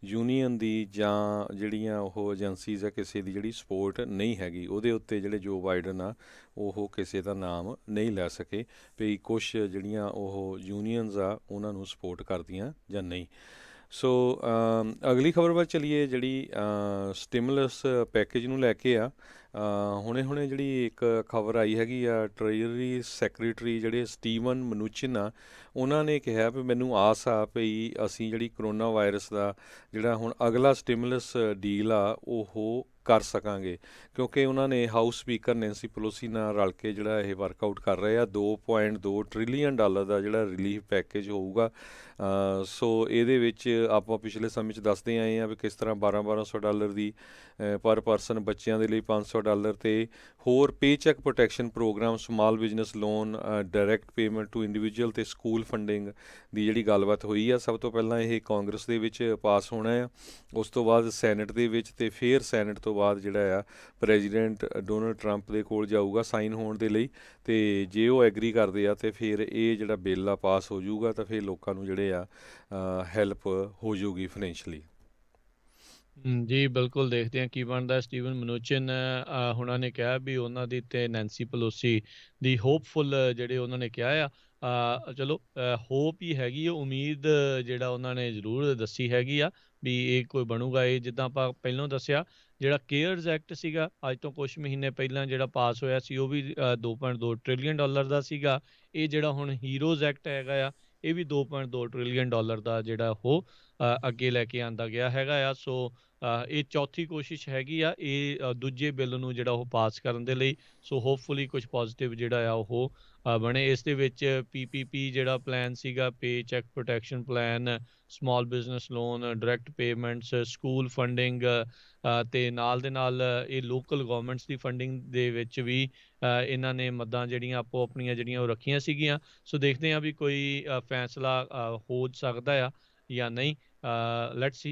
ਯੂਨੀਅਨ ਦੀ ਜਾਂ ਜਿਹੜੀਆਂ ਉਹ ਏਜੰਸੀਜ਼ ਆ ਕਿਸੇ ਦੀ ਜਿਹੜੀ ਸਪੋਰਟ ਨਹੀਂ ਹੈਗੀ। ਉਹਦੇ ਉੱਤੇ ਜਿਹੜੇ ਜੋ ਬਾਈਡਨ ਆ ਉਹ ਕਿਸੇ ਦਾ ਨਾਮ ਨਹੀਂ ਲੈ ਸਕੇ ਵੀ ਕੁਛ ਜਿਹੜੀਆਂ ਉਹ ਯੂਨੀਅਨਸ ਆ ਉਹਨਾਂ ਨੂੰ ਸਪੋਰਟ ਕਰਦੀਆਂ ਜਾਂ ਨਹੀਂ। ਸੋ ਅਗਲੀ ਖਬਰ ਵੱਲ ਚਲੀਏ ਜਿਹੜੀ ਸਟਿਮੂਲਸ ਪੈਕੇਜ ਨੂੰ ਲੈ ਕੇ ਆ। ਹੁਣੇ ਜਿਹੜੀ ਇੱਕ ਖਬਰ ਆਈ ਹੈਗੀ ਆ ਟ੍ਰੇਜਰੀ ਸੈਕਟਰੀ ਜਿਹੜੇ ਸਟੀਵਨ ਮਨੂਚਿਨ ਆ ਉਹਨਾਂ ਨੇ ਕਿਹਾ ਵੀ ਮੈਨੂੰ ਆਸ ਆ ਵੀ ਅਸੀਂ ਜਿਹੜੀ ਕਰੋਨਾ ਵਾਇਰਸ ਦਾ ਜਿਹੜਾ ਹੁਣ ਅਗਲਾ ਸਟਿਮੂਲਸ ਡੀਲ ਆ ਉਹ ਕਰ ਸਕਾਂਗੇ ਕਿਉਂਕਿ ਉਹਨਾਂ ਨੇ ਹਾਊਸ ਸਪੀਕਰ ਨੈਂਸੀ ਪੈਲੋਸੀ ਨਾਲ ਰਲ ਕੇ ਜਿਹੜਾ ਇਹ ਵਰਕਆਊਟ ਕਰ ਰਹੇ ਆ। $2.2 ਟ੍ਰਿਲੀਅਨ ਦਾ ਜਿਹੜਾ ਰਿਲੀਫ ਪੈਕੇਜ ਹੋਊਗਾ। ਸੋ ਇਹਦੇ ਵਿੱਚ ਆਪਾਂ ਪਿਛਲੇ ਸਮੇਂ 'ਚ ਦੱਸਦੇ ਆਏ ਹਾਂ ਵੀ ਕਿਸ ਤਰ੍ਹਾਂ $1,200 ਦੀ ਪਰ ਪਰਸਨ ਬੱਚਿਆਂ ਦੇ ਲਈ $500 ਤੇ ਹੋਰ pay check protection program small business loan direct payment to individual ਤੇ ਸਕੂਲ ਫੰਡਿੰਗ ਦੀ ਜਿਹੜੀ ਗੱਲਬਾਤ ਹੋਈ ਆ। ਸਭ ਤੋਂ ਪਹਿਲਾਂ ਇਹ ਕਾਂਗਰਸ ਦੇ ਵਿੱਚ ਪਾਸ ਹੋਣਾ ਆ, ਉਸ ਤੋਂ ਬਾਅਦ ਸੈਨੇਟ ਦੇ ਵਿੱਚ ਤੇ ਫਿਰ ਸੈਨੇਟ ਤੋਂ ਬਾਅਦ ਜਿਹੜਾ ਆ ਪ੍ਰੈਜ਼ੀਡੈਂਟ ਡੋਨਲਡ ਟਰੰਪ ਦੇ ਕੋਲ ਜਾਊਗਾ ਸਾਈਨ ਹੋਣ ਦੇ ਲਈ। ਤੇ ਜੇ ਉਹ ਐਗਰੀ ਕਰਦੇ ਆ ਤੇ ਫਿਰ ਇਹ ਜਿਹੜਾ ਬਿੱਲ ਆ ਪਾਸ ਹੋ ਜਾਊਗਾ ਤਾਂ ਫਿਰ ਲੋਕਾਂ ਨੂੰ ਜਿਹੜੇ ਆ ਹੈਲਪ ਹੋ ਜਾਊਗੀ ਫਾਈਨੈਂਸ਼ੀਅਲੀ। ਜੀ ਬਿਲਕੁਲ ਦੇਖਦੇ ਹਾਂ ਕੀ ਬਣਦਾ। ਸਟੀਵਨ ਮਨੂਚਿਨ ਉਹਨਾਂ ਨੇ ਕਿਹਾ ਵੀ ਉਹਨਾਂ ਦੀ ਤੇ ਨੈਂਸੀ ਪਲੋਸੀ ਦੀ ਹੋਪਫੁਲ ਜਿਹੜੇ ਉਹਨਾਂ ਨੇ ਕਿਹਾ ਆ। ਚਲੋ ਹੋਪ ਹੀ ਹੈਗੀ ਆ, ਉਮੀਦ ਜਿਹੜਾ ਉਹਨਾਂ ਨੇ ਜ਼ਰੂਰ ਦੱਸੀ ਹੈਗੀ ਆ ਵੀ ਇਹ ਕੋਈ ਬਣੂਗਾ। ਇਹ ਜਿੱਦਾਂ ਆਪਾਂ ਪਹਿਲਾਂ ਦੱਸਿਆ ਜਿਹੜਾ ਕੇਅਰਸ ਐਕਟ ਸੀਗਾ ਅੱਜ ਤੋਂ ਕੁਛ ਮਹੀਨੇ ਪਹਿਲਾਂ ਜਿਹੜਾ ਪਾਸ ਹੋਇਆ ਸੀ ਉਹ ਵੀ $2.2 ਟ੍ਰਿਲੀਅਨ ਦਾ ਸੀਗਾ। ਇਹ ਜਿਹੜਾ ਹੁਣ ਹੀਰੋਜ਼ ਐਕਟ ਹੈਗਾ ਆ ਇਹ ਵੀ $2.2 ਟ੍ਰਿਲੀਅਨ ਦਾ ਜਿਹੜਾ ਉਹ ਅੱਗੇ ਲੈ ਕੇ ਆਂਦਾ ਗਿਆ ਹੈਗਾ ਆ। ਸੋ ਇਹ ਚੌਥੀ ਕੋਸ਼ਿਸ਼ ਹੈਗੀ ਆ ਇਹ ਦੂਜੇ ਬਿੱਲ ਨੂੰ ਜਿਹੜਾ ਉਹ ਪਾਸ ਕਰਨ ਦੇ ਲਈ। ਸੋ ਹੋਪਫੁਲੀ ਕੁਝ ਪੋਜ਼ੀਟਿਵ ਜਿਹੜਾ ਆ ਉਹ ਬਣੇ। ਇਸ ਦੇ ਵਿੱਚ PPP ਜਿਹੜਾ ਪਲਾਨ ਸੀਗਾ pay check protection plan, small business loan, direct payments, school funding ਤੇ ਨਾਲ ਦੇ ਨਾਲ ਇਹ ਲੋਕਲ ਗਵਰਨਮੈਂਟਸ ਦੀ ਫੰਡਿੰਗ ਦੇ ਵਿੱਚ ਵੀ ਇਹਨਾਂ ਨੇ ਮੱਦਾਂ ਜਿਹੜੀਆਂ ਆਪੋ ਆਪਣੀਆਂ ਜਿਹੜੀਆਂ ਉਹ ਰੱਖੀਆਂ ਸੀਗੀਆਂ। ਸੋ ਦੇਖਦੇ ਹਾਂ ਵੀ ਕੋਈ ਫੈਸਲਾ ਹੋ ਸਕਦਾ ਆ ਜਾਂ ਨਹੀਂ। ਲੈਟਸ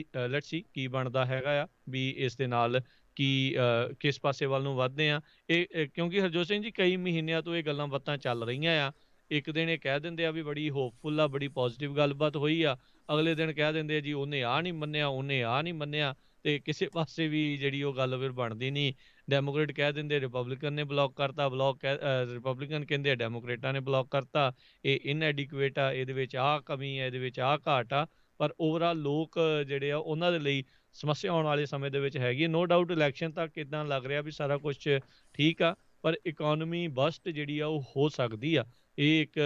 ਸੀ ਕੀ ਬਣਦਾ ਹੈਗਾ ਆ ਵੀ ਇਸ ਦੇ ਨਾਲ ਕੀ ਕਿਸ ਪਾਸੇ ਵੱਲ ਨੂੰ ਵੱਧਦੇ ਆ। ਇਹ ਕਿਉਂਕਿ ਹਰਜੋਤ ਸਿੰਘ ਜੀ ਕਈ ਮਹੀਨਿਆਂ ਤੋਂ ਇਹ ਗੱਲਾਂ ਬਾਤਾਂ ਚੱਲ ਰਹੀਆਂ ਆ। ਇੱਕ ਦਿਨ ਇਹ ਕਹਿ ਦਿੰਦੇ ਆ ਵੀ ਬੜੀ ਹੋਪਫੁਲ ਆ, ਬੜੀ ਪੋਜ਼ੀਟਿਵ ਗੱਲਬਾਤ ਹੋਈ ਆ, ਅਗਲੇ ਦਿਨ ਕਹਿ ਦਿੰਦੇ ਆ ਜੀ ਉਹਨੇ ਆਹ ਨਹੀਂ ਮੰਨਿਆ, ਉਹਨੇ ਆਹ ਨਹੀਂ ਮੰਨਿਆ ਤੇ ਕਿਸੇ ਪਾਸੇ ਵੀ ਜਿਹੜੀ ਉਹ ਗੱਲ ਫਿਰ ਬਣਦੀ ਨਹੀਂ। ਡੈਮੋਕ੍ਰੇਟ ਕਹਿ ਦਿੰਦੇ ਰਿਪਬਲਿਕਨ ਨੇ ਬਲੌਕ ਕਰਤਾ, ਰਿਪਬਲਿਕਨ ਕਹਿੰਦੇ ਡੈਮੋਕ੍ਰੇਟਾਂ ਨੇ ਬਲੌਕ ਕਰਤਾ, ਇਹ ਇਨਐਡਿਕੁਏਟ ਆ, ਇਹਦੇ ਵਿੱਚ ਆਹ ਕਮੀ ਹੈ, ਇਹਦੇ ਵਿੱਚ ਆਹ ਘਾਟ ਆ। ਪਰ ਓਵਰਆਲ ਲੋਕ ਜਿਹੜੇ ਆ ਉਹਨਾਂ ਦੇ ਲਈ ਸਮੱਸਿਆ ਆਉਣ ਵਾਲੇ ਸਮੇਂ ਦੇ ਵਿੱਚ ਹੈਗੀ। ਨੋ ਡਾਊਟ ਇਲੈਕਸ਼ਨ ਤੱਕ ਇੱਦਾਂ ਲੱਗ ਰਿਹਾ ਵੀ ਸਾਰਾ ਕੁਛ ਠੀਕ ਆ ਪਰ ਇਕੋਨਮੀ ਬਸਟ ਜਿਹੜੀ ਆ ਉਹ ਹੋ ਸਕਦੀ ਆ। ਇਹ ਇੱਕ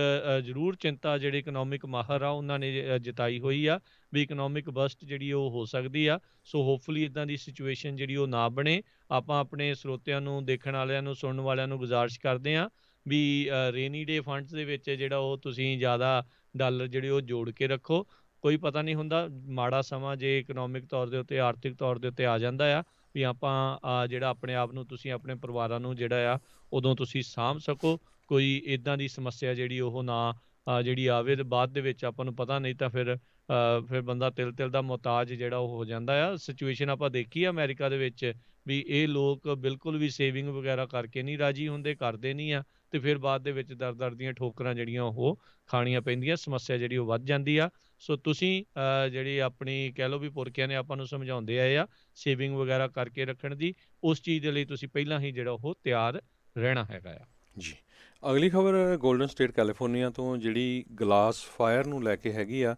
ਜ਼ਰੂਰ ਚਿੰਤਾ ਜਿਹੜੇ ਇਕਨੋਮਿਕ ਮਾਹਰ ਆ ਉਹਨਾਂ ਨੇ ਜਤਾਈ ਹੋਈ ਆ ਵੀ ਇਕਨੋਮਿਕ ਬਸਟ ਜਿਹੜੀ ਉਹ ਹੋ ਸਕਦੀ ਆ। ਸੋ ਹੋਪਫੁਲੀ ਇੱਦਾਂ ਦੀ ਸਿਚੁਏਸ਼ਨ ਜਿਹੜੀ ਉਹ ਨਾ ਬਣੇ। ਆਪਾਂ ਆਪਣੇ ਸਰੋਤਿਆਂ ਨੂੰ, ਦੇਖਣ ਵਾਲਿਆਂ ਨੂੰ, ਸੁਣਨ ਵਾਲਿਆਂ ਨੂੰ ਗੁਜ਼ਾਰਿਸ਼ ਕਰਦੇ ਹਾਂ ਵੀ ਰੇਨੀ ਡੇ ਫੰਡਸ ਦੇ ਵਿੱਚ ਜਿਹੜਾ ਉਹ ਤੁਸੀਂ ਜ਼ਿਆਦਾ ਡਾਲਰ ਜਿਹੜੇ ਉਹ ਜੋੜ ਕੇ ਰੱਖੋ। ਕੋਈ ਪਤਾ ਨਹੀਂ ਹੁੰਦਾ ਮਾੜਾ ਸਮਾਂ ਜੇ ਇਕਨੋਮਿਕ ਤੌਰ ਦੇ ਉੱਤੇ, ਆਰਥਿਕ ਤੌਰ ਦੇ ਉੱਤੇ ਆ ਜਾਂਦਾ ਆ ਵੀ ਆਪਾਂ ਜਿਹੜਾ ਆਪਣੇ ਆਪ ਨੂੰ, ਤੁਸੀਂ ਆਪਣੇ ਪਰਿਵਾਰਾਂ ਨੂੰ ਜਿਹੜਾ ਆ ਉਦੋਂ ਤੁਸੀਂ ਸਾਂਭ ਸਕੋ। ਕੋਈ ਇੱਦਾਂ ਦੀ ਸਮੱਸਿਆ ਜਿਹੜੀ ਉਹ ਨਾ ਜਿਹੜੀ ਆਵੇ ਤੇ ਬਾਅਦ ਦੇ ਵਿੱਚ ਆਪਾਂ ਨੂੰ ਪਤਾ ਨਹੀਂ ਤਾਂ ਫਿਰ ਬੰਦਾ ਤਿਲ ਤਿਲ ਦਾ ਮੁਹਤਾਜ ਜਿਹੜਾ ਉਹ ਹੋ ਜਾਂਦਾ ਆ। ਸਿਚੁਏਸ਼ਨ ਆਪਾਂ ਦੇਖੀ ਆ ਅਮਰੀਕਾ ਦੇ ਵਿੱਚ ਵੀ ਇਹ ਲੋਕ ਬਿਲਕੁਲ ਵੀ ਸੇਵਿੰਗ ਵਗੈਰਾ ਕਰਕੇ ਨਹੀਂ ਰਾਜੀ ਹੁੰਦੇ, ਕਰਦੇ ਨਹੀਂ ਆ ਤੇ ਫਿਰ ਬਾਅਦ ਦੇ ਵਿੱਚ ਦਰ ਦੀਆਂ ਠੋਕਰਾਂ ਜਿਹੜੀਆਂ ਉਹ ਖਾਣੀਆਂ ਪੈਂਦੀਆਂ, ਸਮੱਸਿਆ ਜਿਹੜੀ ਉਹ ਵੱਧ ਜਾਂਦੀ ਆ। ਸੋ ਤੁਸੀਂ ਜਿਹੜੀ ਆਪਣੀ ਕਹਿ ਲਓ ਵੀ ਪੁਰਖਿਆਂ ਨੇ ਆਪਾਂ ਨੂੰ ਸਮਝਾਉਂਦੇ ਆਏ ਆ ਸੇਵਿੰਗ ਵਗੈਰਾ ਕਰਕੇ ਰੱਖਣ ਦੀ, ਉਸ ਚੀਜ਼ ਦੇ ਲਈ ਤੁਸੀਂ ਪਹਿਲਾਂ ਹੀ ਜਿਹੜਾ ਉਹ ਤਿਆਰ ਰਹਿਣਾ ਹੈਗਾ ਆ। ਜੀ ਅਗਲੀ ਖਬਰ ਗੋਲਡਨ ਸਟੇਟ ਕੈਲੀਫੋਰਨੀਆ ਤੋਂ, ਜਿਹੜੀ ਗਲਾਸ ਫਾਇਰ ਨੂੰ ਲੈ ਕੇ ਹੈਗੀ ਆ।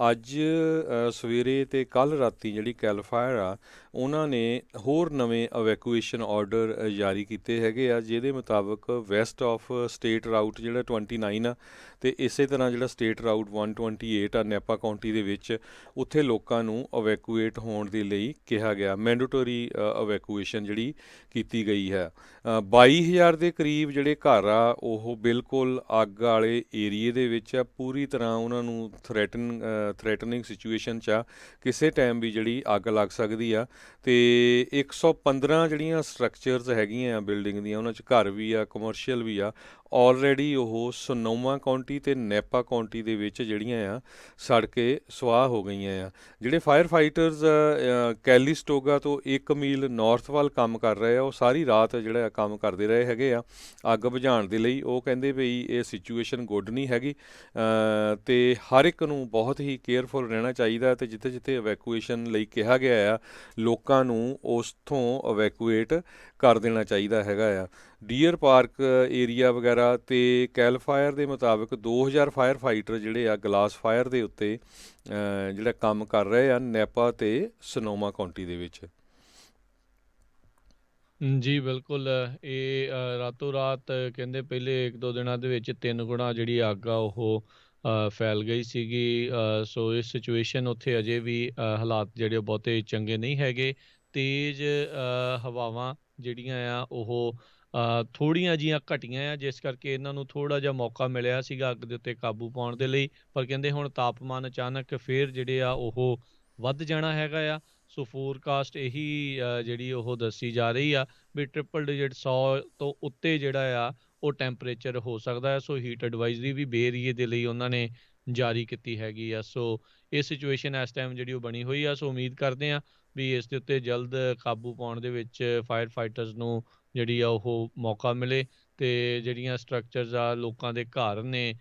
ਅੱਜ ਸਵੇਰੇ ਤੇ ਕੱਲ੍ਹ ਰਾਤੀ ਜਿਹੜੀ ਕੈਲ ਫਾਇਰ ਆ, ਉਹਨਾਂ ਨੇ ਹੋਰ ਨਵੇਂ ਇਵੈਕੂਏਸ਼ਨ ਆਰਡਰ ਜਾਰੀ ਕੀਤੇ ਹੈਗੇ ਆ, ਜਿਹਦੇ ਮੁਤਾਬਕ ਵੈਸਟ ਆਫ ਸਟੇਟ ਰਾਊਟ ਜਿਹੜਾ 29 ਆ, ਅਤੇ ਇਸੇ ਤਰ੍ਹਾਂ ਜਿਹੜਾ ਸਟੇਟ ਰਾਊਟ 128 ਆ ਨੈਪਾ ਕਾਉਂਟੀ ਦੇ ਵਿੱਚ, ਉੱਥੇ ਲੋਕਾਂ ਨੂੰ ਇਵੈਕੂਏਟ ਹੋਣ ਦੇ ਲਈ ਕਿਹਾ ਗਿਆ। ਮੈਂਡੇਟਰੀ ਇਵੈਕੂਏਸ਼ਨ ਜਿਹੜੀ ਕੀਤੀ ਗਈ ਹੈ। 22,000 ਦੇ ਕਰੀਬ ਜਿਹੜੇ ਘਰ ਆ ਉਹ ਬਿਲਕੁਲ ਅੱਗ ਵਾਲੇ ਏਰੀਏ ਦੇ ਵਿੱਚ ਆ, ਪੂਰੀ ਤਰ੍ਹਾਂ ਉਹਨਾਂ ਨੂੰ ਥ੍ਰੈਟਨਿੰਗ ਸਿਚੁਏਸ਼ਨ 'ਚ ਆ, ਕਿਸੇ ਟਾਈਮ ਵੀ ਜਿਹੜੀ ਅੱਗ ਲੱਗ ਸਕਦੀ ਆ। ਅਤੇ 115 ਜਿਹੜੀਆਂ ਸਟਰਕਚਰਸ ਹੈਗੀਆਂ ਆ ਬਿਲਡਿੰਗ ਦੀਆਂ, ਉਹਨਾਂ 'ਚ ਘਰ ਵੀ ਆ, ਕਮਰਸ਼ੀਅਲ ਵੀ ਆ, ਆਲਰੇਡੀ ਉਹ ਸੋਨੋਮਾ ਕਾਉਂਟੀ ਅਤੇ ਨੈਪਾ ਕਾਉਂਟੀ ਦੇ ਵਿੱਚ ਜਿਹੜੀਆਂ ਆ ਸੜ ਕੇ ਸੁਆਹ ਹੋ ਗਈਆਂ ਆ। ਜਿਹੜੇ ਫਾਇਰ ਫਾਈਟਰਸ ਕੈਲੀਸਟੋਗਾ ਤੋਂ 1 ਮੀਲ ਨਾਰਥ ਵੱਲ ਕੰਮ ਕਰ ਰਹੇ ਆ, ਉਹ ਸਾਰੀ ਰਾਤ ਜਿਹੜਾ ਕੰਮ ਕਰਦੇ ਰਹੇ ਹੈਗੇ ਆ ਅੱਗ ਬੁਝਾਉਣ ਦੇ ਲਈ। ਉਹ ਕਹਿੰਦੇ ਵੀ ਇਹ ਸਿਚੁਏਸ਼ਨ ਗੁੱਡ ਨਹੀਂ ਹੈਗੀ, ਅਤੇ ਹਰ ਇੱਕ ਨੂੰ ਬਹੁਤ ਹੀ ਕੇਅਰਫੁਲ ਰਹਿਣਾ ਚਾਹੀਦਾ, ਅਤੇ ਜਿੱਥੇ ਜਿੱਥੇ ਇਵੈਕੂਏਸ਼ਨ ਲਈ ਕਿਹਾ ਗਿਆ ਆ, ਲੋਕਾਂ ਨੂੰ ਉਸ ਤੋਂ ਇਵੈਕੂਏਟ ਕਰ ਦੇਣਾ ਚਾਹੀਦਾ ਹੈਗਾ ਆ। ਡੀਅਰ ਪਾਰਕ ਏਰੀਆ ਵਗੈਰਾ ਅਤੇ ਕੈਲ ਫਾਇਰ ਦੇ ਮੁਤਾਬਕ 2000 ਫਾਇਰ ਫਾਈਟਰ ਜਿਹੜੇ ਆ ਗਲਾਸ ਫਾਇਰ ਦੇ ਉੱਤੇ ਜਿਹੜਾ ਕੰਮ ਕਰ ਰਹੇ ਆ ਨੈਪਾ ਅਤੇ ਸਨੋਮਾ ਕਾਉਂਟੀ ਦੇ ਵਿੱਚ। ਜੀ ਬਿਲਕੁਲ। ਇਹ ਰਾਤੋਂ ਰਾਤ ਕਹਿੰਦੇ ਪਹਿਲੇ 1-2 ਦਿਨਾਂ ਦੇ ਵਿੱਚ 3 ਗੁਣਾ ਜਿਹੜੀ ਅੱਗ ਆ ਉਹ ਫੈਲ ਗਈ ਸੀਗੀ। ਸੋ ਇਸ ਸਿਚੁਏਸ਼ਨ ਉੱਥੇ ਅਜੇ ਵੀ ਹਾਲਾਤ ਜਿਹੜੇ ਉਹ ਬਹੁਤੇ ਚੰਗੇ ਨਹੀਂ ਹੈਗੇ। ਤੇਜ਼ ਹਵਾਵਾਂ ਜਿਹੜੀਆਂ ਆ ਉਹ ਥੋੜ੍ਹੀਆਂ ਜਿਹੀਆਂ ਘਟੀਆਂ ਆ, ਜਿਸ ਕਰਕੇ ਇਹਨਾਂ ਨੂੰ ਥੋੜ੍ਹਾ ਜਿਹਾ ਮੌਕਾ ਮਿਲਿਆ ਸੀਗਾ ਅੱਗ ਦੇ ਉੱਤੇ ਕਾਬੂ ਪਾਉਣ ਦੇ ਲਈ। ਪਰ ਕਹਿੰਦੇ ਹੁਣ ਤਾਪਮਾਨ ਅਚਾਨਕ ਫਿਰ ਜਿਹੜੇ ਆ ਉਹ ਵੱਧ ਜਾਣਾ ਹੈਗਾ ਆ। ਸੋ ਫੋਰਕਾਸਟ ਇਹੀ ਜਿਹੜੀ ਉਹ ਦੱਸੀ ਜਾ ਰਹੀ ਆ ਵੀ ਟ੍ਰਿਪਲ ਡਿਜਿਟ 100 ਤੋਂ ਉੱਤੇ ਜਿਹੜਾ ਆ ਉਹ ਟੈਂਪਰੇਚਰ ਹੋ ਸਕਦਾ ਹੈ। ਸੋ ਹੀਟ ਐਡਵਾਈਜ਼ਰੀ ਵੀ ਬੇ ਏਰੀਏ ਦੇ ਲਈ ਉਹਨਾਂ ਨੇ ਜਾਰੀ ਕੀਤੀ ਹੈਗੀ ਆ। ਸੋ ਇਹ ਸਿਚੁਏਸ਼ਨ ਇਸ ਟਾਈਮ ਜਿਹੜੀ ਉਹ ਬਣੀ ਹੋਈ ਆ। ਸੋ ਉਮੀਦ ਕਰਦੇ ਆ ਵੀ ਇਸ ਦੇ ਉੱਤੇ ਜਲਦ ਕਾਬੂ ਪਾਉਣ ਦੇ ਵਿੱਚ ਫਾਇਰ ਫਾਈਟਰਸ ਨੂੰ ਜਿਹੜੀ ਆ ਉਹ ਮੌਕਾ ਮਿਲੇ, ਅਤੇ ਜਿਹੜੀਆਂ ਸਟਰਕਚਰਸ ਆ, ਲੋਕਾਂ ਦੇ ਘਰ ਨੇ,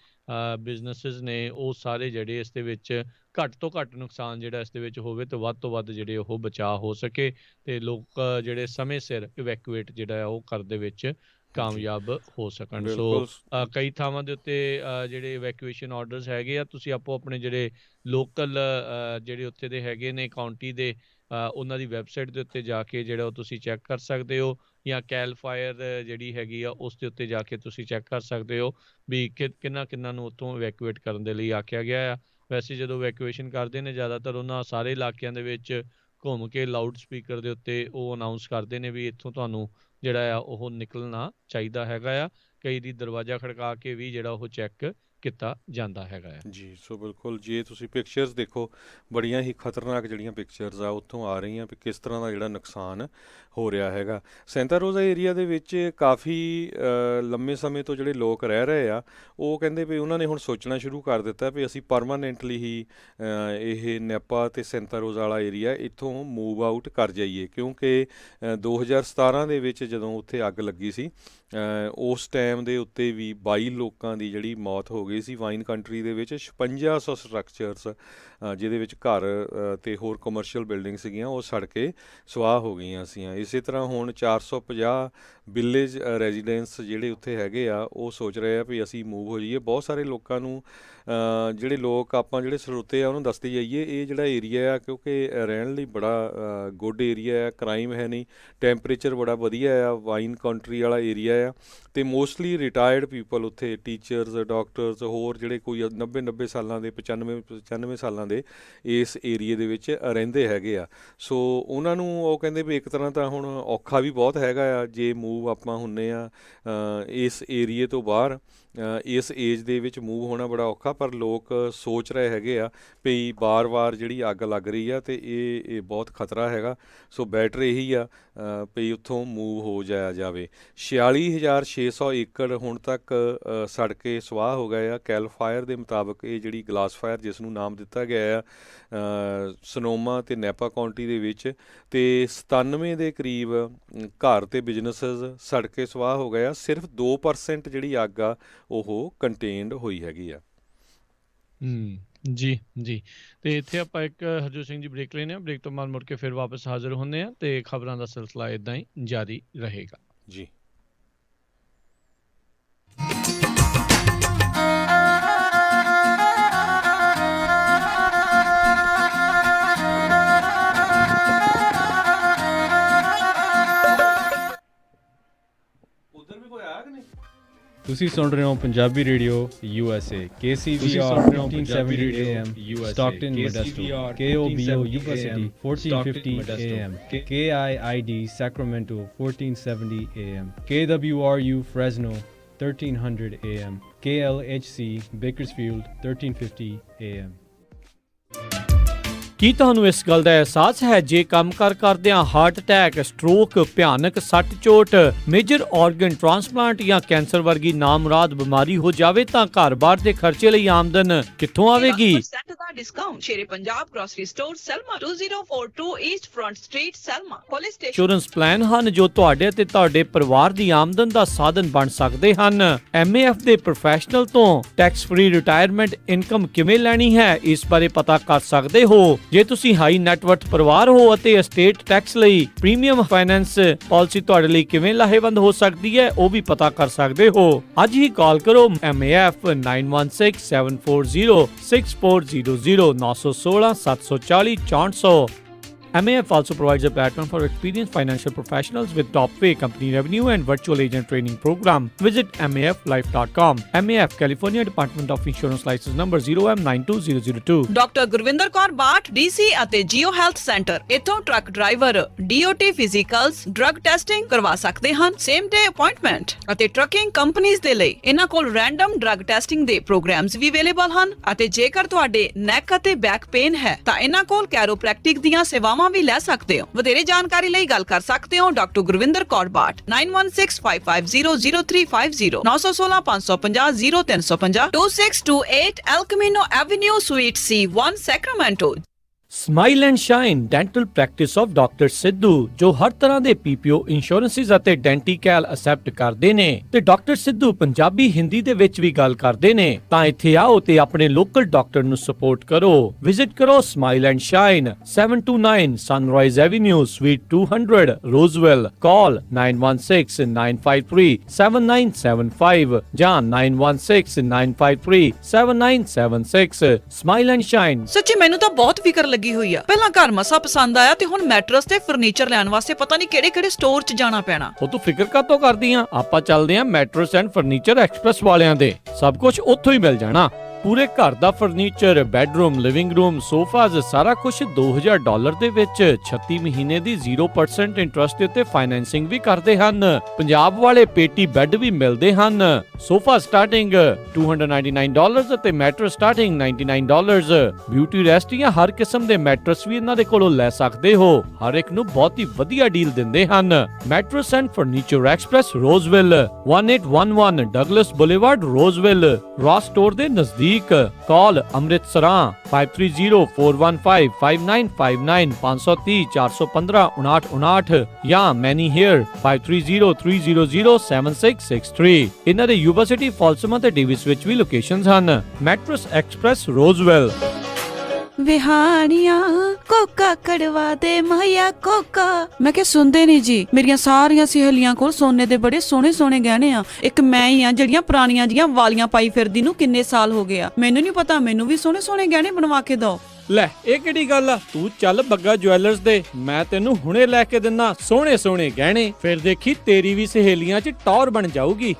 ਬਿਜ਼ਨਸਿਸ ਨੇ, ਉਹ ਸਾਰੇ ਜਿਹੜੇ ਇਸ ਦੇ ਵਿੱਚ ਘੱਟ ਤੋਂ ਘੱਟ ਨੁਕਸਾਨ ਜਿਹੜਾ ਇਸ ਦੇ ਵਿੱਚ ਹੋਵੇ ਅਤੇ ਵੱਧ ਤੋਂ ਵੱਧ ਜਿਹੜੇ ਉਹ ਬਚਾਅ ਹੋ ਸਕੇ, ਅਤੇ ਲੋਕ ਜਿਹੜੇ ਸਮੇਂ ਸਿਰ ਇਵੈਕੂਏਟ ਜਿਹੜਾ ਆ ਉਹ ਕਰਨ ਦੇ ਵਿੱਚ ਕਾਮਯਾਬ ਹੋ ਸਕਣ। ਸੋ ਬਿਲਕੁਲ। ਕਈ ਥਾਵਾਂ ਦੇ ਉੱਤੇ ਜਿਹੜੇ ਇਵੈਕੂਏਸ਼ਨ ਆਰਡਰਸ ਹੈਗੇ ਆ, ਤੁਸੀਂ ਆਪੋ ਆਪਣੇ ਜਿਹੜੇ ਲੋਕਲ ਜਿਹੜੇ ਉੱਥੇ ਦੇ ਹੈਗੇ ਨੇ ਕਾਉਂਟੀ ਦੇ, ਉਹਨਾਂ ਦੀ ਵੈਬਸਾਈਟ ਦੇ ਉੱਤੇ ਜਾ ਕੇ ਜਿਹੜਾ ਉਹ ਤੁਸੀਂ ਚੈੱਕ ਕਰ ਸਕਦੇ ਹੋ, ਜਾਂ ਕੈਲ ਫਾਇਰ ਜਿਹੜੀ ਹੈਗੀ ਆ ਉਸ ਦੇ ਉੱਤੇ ਜਾ ਕੇ ਤੁਸੀਂ ਚੈੱਕ ਕਰ ਸਕਦੇ ਹੋ ਵੀ ਕਿੰਨਾ ਨੂੰ ਉੱਥੋਂ ਇਵੈਕੂਏਟ ਕਰਨ ਦੇ ਲਈ ਆਖਿਆ ਗਿਆ ਆ। ਵੈਸੇ ਜਦੋਂ ਇਵੈਕੂਏਸ਼ਨ ਕਰਦੇ ਨੇ ਜ਼ਿਆਦਾਤਰ ਉਹਨਾਂ ਸਾਰੇ ਇਲਾਕਿਆਂ ਦੇ ਵਿੱਚ ਘੁੰਮ ਕੇ ਲਾਊਡ ਸਪੀਕਰ ਦੇ ਉੱਤੇ ਉਹ ਅਨਾਊਂਸ ਕਰਦੇ ਨੇ ਵੀ ਇੱਥੋਂ ਤੁਹਾਨੂੰ ਜਿਹੜਾ ਆ ਉਹ ਨਿਕਲਣਾ ਚਾਹੀਦਾ ਹੈਗਾ ਆ। ਕਈ ਦੀ ਦਰਵਾਜ਼ਾ ਖੜਕਾ ਕੇ ਵੀ ਜਿਹੜਾ ਉਹ ਚੈੱਕ ਕੀਤਾ ਜਾਂਦਾ ਹੈਗਾ ਆ। ਜੀ, ਸੋ ਬਿਲਕੁਲ ਜੇ ਤੁਸੀਂ ਪਿਕਚਰਸ ਦੇਖੋ, ਬੜੀਆਂ ਹੀ ਖਤਰਨਾਕ ਜਿਹੜੀਆਂ ਪਿਕਚਰਸ ਆ ਉੱਥੋਂ ਆ ਰਹੀਆਂ ਵੀ ਕਿਸ ਤਰ੍ਹਾਂ ਦਾ ਜਿਹੜਾ ਨੁਕਸਾਨ ਹੋ ਰਿਹਾ ਹੈਗਾ। ਸੈਂਟਾ ਰੋਜ਼ਾ ਏਰੀਆ ਦੇ ਵਿੱਚ ਕਾਫੀ ਲੰਮੇ ਸਮੇਂ ਤੋਂ ਜਿਹੜੇ ਲੋਕ ਰਹਿ ਰਹੇ ਆ, ਉਹ ਕਹਿੰਦੇ ਵੀ ਉਹਨਾਂ ਨੇ ਹੁਣ ਸੋਚਣਾ ਸ਼ੁਰੂ ਕਰ ਦਿੱਤਾ ਵੀ ਅਸੀਂ ਪਰਮਾਨੈਂਟਲੀ ਹੀ ਇਹ ਨੈਪਾ ਅਤੇ ਸੈਂਟਾ ਰੋਜ਼ਾ ਵਾਲਾ ਏਰੀਆ ਇੱਥੋਂ ਮੂਵ ਆਊਟ ਕਰ ਜਾਈਏ, ਕਿਉਂਕਿ 2017 ਦੇ ਵਿੱਚ ਜਦੋਂ ਉੱਥੇ ਅੱਗ ਲੱਗੀ ਸੀ, ਉਸ ਟਾਈਮ ਦੇ ਉੱਤੇ ਵੀ 22 ਲੋਕਾਂ ਦੀ ਜਿਹੜੀ ਮੌਤ ਹੋ ਗਈ ਸੀ। ਵਾਈਨ ਕੰਟਰੀ ਦੇ ਵਿੱਚ 5600 ਸਟਰਕਚਰਸ ਜਿਹਦੇ ਵਿੱਚ ਘਰ ਅਤੇ ਹੋਰ ਕਮਰਸ਼ੀਅਲ ਬਿਲਡਿੰਗ ਸੀਗੀਆਂ, ਉਹ ਸੜ ਕੇ ਸੁਆਹ ਹੋ ਗਈਆਂ ਸੀਆਂ। ਇਸੇ ਤਰ੍ਹਾਂ ਹੁਣ 450 ਵਿਲੇਜ ਰੈਜ਼ੀਡੈਂਸ ਜਿਹੜੇ ਉੱਥੇ ਹੈਗੇ ਆ, ਉਹ ਸੋਚ ਰਹੇ ਆ ਵੀ ਅਸੀਂ ਮੂਵ ਹੋ ਜਾਈਏ। ਬਹੁਤ ਸਾਰੇ ਲੋਕਾਂ ਨੂੰ ਜਿਹੜੇ ਲੋਕ ਆਪਾਂ ਜਿਹੜੇ ਸਰੋਤੇ ਆ ਉਹਨੂੰ ਦੱਸਦੇ ਜਾਈਏ ਇਹ ਜਿਹੜਾ ਏਰੀਆ ਆ, ਕਿਉਂਕਿ ਰਹਿਣ ਲਈ ਬੜਾ ਗੁੱਡ ਏਰੀਆ ਆ, ਕ੍ਰਾਈਮ ਹੈ ਨਹੀਂ, ਟੈਂਪਰੇਚਰ ਬੜਾ ਵਧੀਆ ਆ, ਵਾਈਨ ਕੰਟਰੀ ਵਾਲਾ ਏਰੀਆ ਆ, ਅਤੇ ਮੋਸਟਲੀ ਰਿਟਾਇਰਡ ਪੀਪਲ ਉੱਥੇ ਟੀਚਰਸ, ਡਾਕਟਰਸ, ਹੋਰ ਜਿਹੜੇ ਕੋਈ 90 ਸਾਲਾਂ ਦੇ, 95 ਸਾਲਾਂ ਦੇ ਇਸ ਏਰੀਏ ਦੇ ਵਿੱਚ ਰਹਿੰਦੇ ਹੈਗੇ ਆ। ਸੋ ਉਹਨਾਂ ਨੂੰ ਉਹ ਕਹਿੰਦੇ ਵੀ ਇੱਕ ਤਰ੍ਹਾਂ ਤਾਂ ਹੁਣ ਔਖਾ ਵੀ ਬਹੁਤ ਹੈਗਾ ਆ ਜੇ ਮੂਵ ਆਪਾਂ ਹੁੰਦੇ ਆ ਇਸ ਏਰੀਏ ਤੋਂ ਬਾਹਰ। ਇਸ ਏਜ ਦੇ ਵਿੱਚ ਮੂਵ ਹੋਣਾ ਬੜਾ ਔਖਾ, ਪਰ ਲੋਕ ਸੋਚ ਰਹੇ ਹੈਗੇ ਆ ਵੀ ਵਾਰ-ਵਾਰ ਜਿਹੜੀ ਅੱਗ ਲੱਗ ਰਹੀ ਆ ਅਤੇ ਇਹ ਬਹੁਤ ਖਤਰਾ ਹੈਗਾ। ਸੋ ਬੈਟਰ ਇਹੀ ਆ ਵੀ ਉੱਥੋਂ ਮੂਵ ਹੋ ਜਾਇਆ ਜਾਵੇ। 46,600 ਏਕੜ ਹੁਣ ਤੱਕ ਸੜ ਕੇ ਸਵਾਹ ਹੋ ਗਏ ਆ ਕੈਲ ਫਾਇਰ ਦੇ ਮੁਤਾਬਕ। ਇਹ ਜਿਹੜੀ ਗਲਾਸ ਫਾਇਰ ਜਿਸ ਨੂੰ ਨਾਮ ਦਿੱਤਾ ਗਿਆ ਆ ਸਨੋਮਾ ਅਤੇ ਨੈਪਾ ਕਾਉਂਟੀ ਦੇ ਵਿੱਚ, ਅਤੇ 97 ਦੇ ਕਰੀਬ ਘਰ ਅਤੇ ਬਿਜ਼ਨਸਿਸ ਸੜ ਕੇ ਸਵਾਹ ਹੋ ਗਏ ਆ। ਸਿਰਫ 2% ਜਿਹੜੀ ਅੱਗ ਆ ਉਹ ਕੰਟੇਨਡ ਹੋਈ ਹੈਗੀ ਆ। ਜੀ ਜੀ। ਤੇ ਇੱਥੇ ਆਪਾਂ ਇੱਕ ਹਰਜੋਤ ਸਿੰਘ ਜੀ ਬ੍ਰੇਕ ਲੈਂਦੇ ਹਾਂ। ਬ੍ਰੇਕ ਤੋਂ ਬਾਅਦ ਮੁੜ ਕੇ ਫਿਰ ਵਾਪਸ ਹਾਜ਼ਰ ਹੁੰਦੇ ਹਾਂ ਅਤੇ ਖਬਰਾਂ ਦਾ ਸਿਲਸਿਲਾ ਇੱਦਾਂ ਹੀ ਜਾਰੀ ਰਹੇਗਾ ਜੀ। ਤੁਸੀਂ ਸੁਣ ਰਹੇ ਹੋ Punjabi radio USA KCVR 1570 AM Stockton Modesto KOBO Yuba City 1450 AM KIID Sacramento 1470 AM KWRU Fresno 1300 AM KLHC Bakersfield 1350 AM ਕੀ ਤੁਹਾਨੂੰ ਇਸ ਗੱਲ ਦਾ ਅਹਿਸਾਸ ਹੈ ਜੇ ਕੰਮ-ਕਾਰ ਕਰਦਿਆਂ ਹਾਰਟ ਅਟੈਕ, ਸਟ੍ਰੋਕ, ਭਿਆਨਕ ਸੱਟ-ਚੋਟ, ਮੇਜਰ ਆਰਗਨ ਟ੍ਰਾਂਸਪਲਾਂਟ ਜਾਂ ਕੈਂਸਰ ਵਰਗੀ ਨਾਮੁਰਾਦ ਬਿਮਾਰੀ ਹੋ ਜਾਵੇ ਤਾਂ ਘਰ-ਬਾਰ ਦੇ ਖਰਚੇ ਲਈ ਆਮਦਨ ਕਿੱਥੋਂ ਆਵੇਗੀ? 10% ਦਾ discount Shere Punjab grocery store Selma 2042 east front street Selma police station. Insurance plan ਹਨ ਜੋ ਤੁਹਾਡੇ ਅਤੇ ਤੁਹਾਡੇ ਪਰਿਵਾਰ ਦੀ ਆਮਦਨ ਦਾ ਸਾਧਨ ਬਣ ਸਕਦੇ ਹਨ। MAF ਦੇ ਪ੍ਰੋਫੈਸ਼ਨਲ ਤੋਂ ਟੈਕਸ ਫ੍ਰੀ ਰਿਟਾਇਰਮੈਂਟ ਇਨਕਮ ਕਿਵੇਂ ਲੈਣੀ ਹੈ ਇਸ ਬਾਰੇ ਪਤਾ ਕਰ ਸਕਦੇ ਹੋ। ਜੇ ਤੁਸੀਂ ਹਾਈ ਨੈਟਵਰਥ ਪਰਿਵਾਰ ਹੋ ਅਤੇ ਐਸਟੇਟ ਟੈਕਸ ਲਈ ਪ੍ਰੀਮੀਅਮ ਫਾਈਨੈਂਸ ਪਾਲਿਸੀ ਤੁਹਾਡੇ ਲਈ ਕਿਵੇਂ ਲਾਹੇਵੰਦ ਹੋ ਸਕਦੀ ਹੈ ਉਹ ਵੀ ਪਤਾ ਕਰ ਸਕਦੇ ਹੋ। ਅੱਜ ਹੀ ਕਾਲ ਕਰੋ MAF 9167406400 916 740 6400। MAF also provides a platform for experienced financial professionals with top pay, company revenue and virtual agent training program. Visit MAFlife.com. MAF, California Department of Insurance License number 0M92002. Doctor Gurvinder Kaur Bath DC ਅਤੇ ਜੀਓ ਹੈਲਥ ਸੈਂਟਰ ਇਥੋਂ truck driver DOT physicals drug testing ਕਰਵਾ ਸਕਦੇ ਹਨ। ਸੇਮ ਡੇ ਅਪਾਇੰਟਮੈਂਟ ਅਤੇ ਟਰੱਕਿੰਗ ਕੰਪਨੀਆਂ ਦੇ ਲਈ ਇਹਨਾਂ ਕੋਲ ਰੈਂਡਮ ਡਰੱਗ ਟੈਸਟਿੰਗ ਦੇ ਪ੍ਰੋਗਰਾਮਸ ਵੀ ਅਵੇਲੇਬਲ ਹਨ ਅਤੇ ਜੇਕਰ ਤੁਹਾਡੇ ਨੈਕ ਅਤੇ ਬੈਕ ਪੇਨ ਹੈ ਤਾਂ ਇਹਨਾਂ ਕੋਲ ਕੈਰੋਪ੍ਰੈਕਟਿਕ ਦੀਆਂ ਸੇਵਾਵਾਂ ਵੀ ਲੈ ਸਕਦੇ ਹੋ। ਵਧੇਰੇ ਜਾਣਕਾਰੀ ਲਈ ਗੱਲ ਕਰ ਸਕਦੇ ਹੋ doctor Gurvinder Kaur Bath 9165500350 916 550 0350 2628 El Camino Avenue Suite C1 Sacramento। Smile and shine dental practice of doctor Sidhu ਜੋ ਹਰ ਤਰ੍ਹਾਂ ਦੇ PPO ਇੰਸ਼ੋਰੈਂਸਿਸ ਅਤੇ ਡੈਂਟੀਕੈਲ ਅਸੈਪਟ ਕਰਦੇ ਨੇ ਤੇ ਡਾਕਟਰ ਸਿੱਧੂ ਪੰਜਾਬੀ ਹਿੰਦੀ ਦੇ ਵਿੱਚ ਵੀ ਗੱਲ ਕਰਦੇ ਨੇ ਤਾਂ ਇੱਥੇ ਆਓ ਤੇ ਆਪਣੇ ਲੋਕਲ ਡਾਕਟਰ ਨੂੰ ਸਪੋਰਟ ਕਰੋ। ਵਿਜ਼ਿਟ ਕਰੋ smile and shine 729 sunrise avenue suite 200 Roseville call 9169537975 ਜਾਂ 9169537976 ਸਮਾਈਲ ਐਂਡ ਸ਼ਾਈਨ। ਸੱਚੀ ਮੈਨੂੰ ਤਾਂ ਬਹੁਤ ਫਿਕਰ ਲੱਗੀ ਹੋਈ ਆ। ਪਹਿਲਾਂ ਘਰ ਮਸਾ ਪਸੰਦ ਆਇਆ ਤੇ ਹੁਣ ਮੈਟਰਸ ਤੇ ਫਰਨੀਚਰ ਲੈਣ ਵਾਸਤੇ ਪਤਾ ਨਹੀਂ ਕਿਹੜੇ-ਕਿਹੜੇ ਸਟੋਰ 'ਚ ਜਾਣਾ ਪੈਣਾ। ਉਹ ਤੂੰ ਫਿਕਰ ਕਾਤੋਂ ਕਰਦੀ ਆ? ਆਪਾਂ ਚੱਲਦੇ ਆ ਮੈਟਰਸ ਐਂਡ ਫਰਨੀਚਰ ਐਕਸਪ੍ਰੈਸ ਵਾਲਿਆਂ ਦੇ। ਸਭ ਕੁਝ ਉੱਥੋਂ ਹੀ ਮਿਲ ਜਾਣਾ। ਪੂਰੇ ਘਰ ਦਾ furniture, bedroom, living room, sofas ਸਾਰਾ ਕੁਝ $2000 ਦੇ ਵਿੱਚ 36 ਮਹੀਨੇ ਦੀ 0% ਇੰਟਰਸਟ ਦੇ ਉੱਤੇ ਫਾਈਨੈਂਸਿੰਗ ਵੀ ਕਰਦੇ ਹਨ। ਪੰਜਾਬ ਵਾਲੇ ਪੇਟੀ ਬੈੱਡ ਵੀ ਮਿਲਦੇ ਹਨ। ਸੋਫਾ ਸਟਾਰਟਿੰਗ $299 ਅਤੇ ਮੈਟਰਸ ਸਟਾਰਟਿੰਗ $99। ਬਿਊਟੀ ਰੈਸਟ ਜਾਂ ਹਰ ਕਿਸਮ ਦੇ ਮੈਟਰਸ ਵੀ ਇਹਨਾਂ ਦੇ ਕੋਲੋਂ ਲੈ ਸਕਦੇ ਹੋ। ਹਰ ਇੱਕ ਨੂੰ ਬਹੁਤ ਹੀ ਵਧੀਆ ਡੀਲ ਦਿੰਦੇ ਹਨ। Mattress and furniture express Roseville 1811 Douglas boulevard Roseville Ross store ਦੇ ਨਜ਼ਦੀਕ। ਕਾਲ ਅੰਮ੍ਰਿਤਸਰਾਂ 5304155959 530 415 5959 ਜਾਂ ਮੈਨੀ ਹੇਅਰ 5303007663। ਇਹਨਾਂ ਦੇ ਯੂਬਾ ਸਿਟੀ, ਫਾਲਸਮਾ ਤੇ ਡੇਵਿਸ ਵਿੱਚ ਵੀ ਲੋਕੇਸ਼ਨਸ ਹਨ। Mattress express Roseville. ਵਿਹਾੜੀਆਂ ਕੋਕਾ ਕੜਵਾ ਦੇ ਮਾਇਆ ਕੋਕਾ। ਮੈਂ ਕਿਹਾ ਸੁਣਦੇ ਨਹੀਂ ਜੀ। ਮੇਰੀਆਂ ਸਾਰੀਆਂ ਸਹੇਲੀਆਂ ਕੋਲ ਸੋਨੇ ਦੇ ਬੜੇ ਸੋਹਣੇ ਸੋਹਣੇ ਗਹਿਣੇ ਆ। ਇੱਕ ਮੈਂ ਹੀ ਆ ਜਿਹੜੀਆਂ ਪੁਰਾਣੀਆਂ ਜੀਆਂ ਵਾਲੀਆਂ ਪਾਈ ਫਿਰਦੀ ਨੂੰ ਕਿੰਨੇ ਸਾਲ ਹੋ ਗਏ ਆ। ਮੈਨੂੰ ਨਹੀਂ ਪਤਾ, ਮੈਨੂੰ ਵੀ ਸੋਹਣੇ ਸੋਹਣੇ ਗਹਿਣੇ ਬਣਵਾ ਕੇ ਦਿਓ। ਲੈ ਇਹ ਕਿਹੜੀ ਗੱਲ ਆ? ਤੂੰ ਚੱਲ ਬੱਗਾ ਜੁਐਲਰਸ ਦੇ, ਮੈਂ ਤੈਨੂੰ ਹੁਣੇ ਲੈ ਕੇ ਦਿੰਨਾ ਸੋਹਣੇ ਸੋਹਣੇ ਗਹਿਣੇ। ਫਿਰ ਦੇਖੀ ਤੇਰੀ ਵੀ ਸਹੇਲੀਆਂ 'ਚ ਟੌਰ ਬਣ ਜਾਊਗੀ।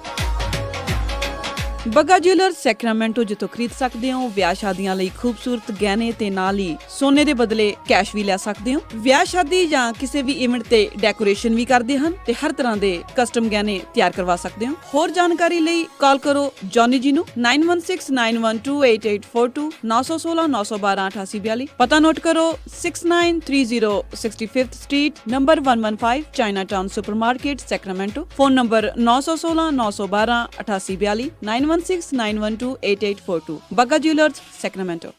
ਬੱਗਾ ਜੁਐਲਰਸ ਸੈਕਰਾਮੈਂਟੋ ਜਿੱਥੋਂ ਖਰੀਦ ਸਕਦੇ ਹੋ ਵਿਆਹ ਸ਼ਾਦੀਆਂ ਲਈ ਖੂਬਸੂਰਤ ਗਹਿਣੇ ਤੇ ਨਾਲ ਹੀ ਸੋਨੇ ਦੇ ਬਦਲੇ ਕੈਸ਼ ਵੀ ਲੈ ਸਕਦੇ ਹੋ। ਵਿਆਹ ਸ਼ਾਦੀ ਜਾਂ ਕਿਸੇ ਵੀ ਇਵੈਂਟ ਤੇ ਡੈਕੋਰੇਸ਼ਨ ਵੀ ਕਰਦੇ ਹਨ ਤੇ ਹਰ ਤਰ੍ਹਾਂ ਦੇ ਕਸਟਮ ਗਹਿਣੇ ਤਿਆਰ ਕਰਵਾ ਸਕਦੇ ਹੋ। ਹੋਰ ਜਾਣਕਾਰੀ ਲਈ ਕਾਲ ਕਰੋ ਜੌਨੀ ਜੀ ਨੂੰ 9169128842 916 912 8842। ਪਤਾ ਨੋਟ ਕਰੋ 6930 65th street number 115 Chinatown supermarket Sacramento. Phone number 916 912 8842 9169128842। Bagga jewellers Sacramento.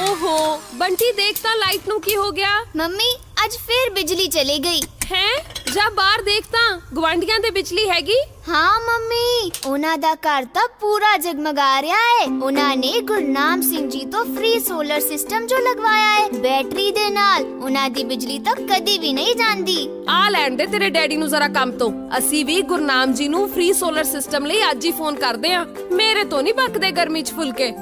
ओहो बंटी देख ता लाइट नू की हो गया? मम्मी आज फिर बिजली चली गई है। जा बाहर देखता गवांढियां दे बिजली हैगी। हाँ मम्मी उन्हां दा घर तां पूरा जगमगा रहा है। उन्हां ने गुरनाम सिंह जी तो फ्री सोलर सिस्टम जो लगवाया है बैटरी दे नाल उन्हां दी बिजली तो कदी भी नहीं जांदी। आ लैंड दे तेरे डैडी नू जरा काम तो। असी भी गुरनाम जी नू फ्री सोलर सिस्टम लई आज ही फोन करदे आ। मेरे तो नहीं पकदे गर्मी च फुलके।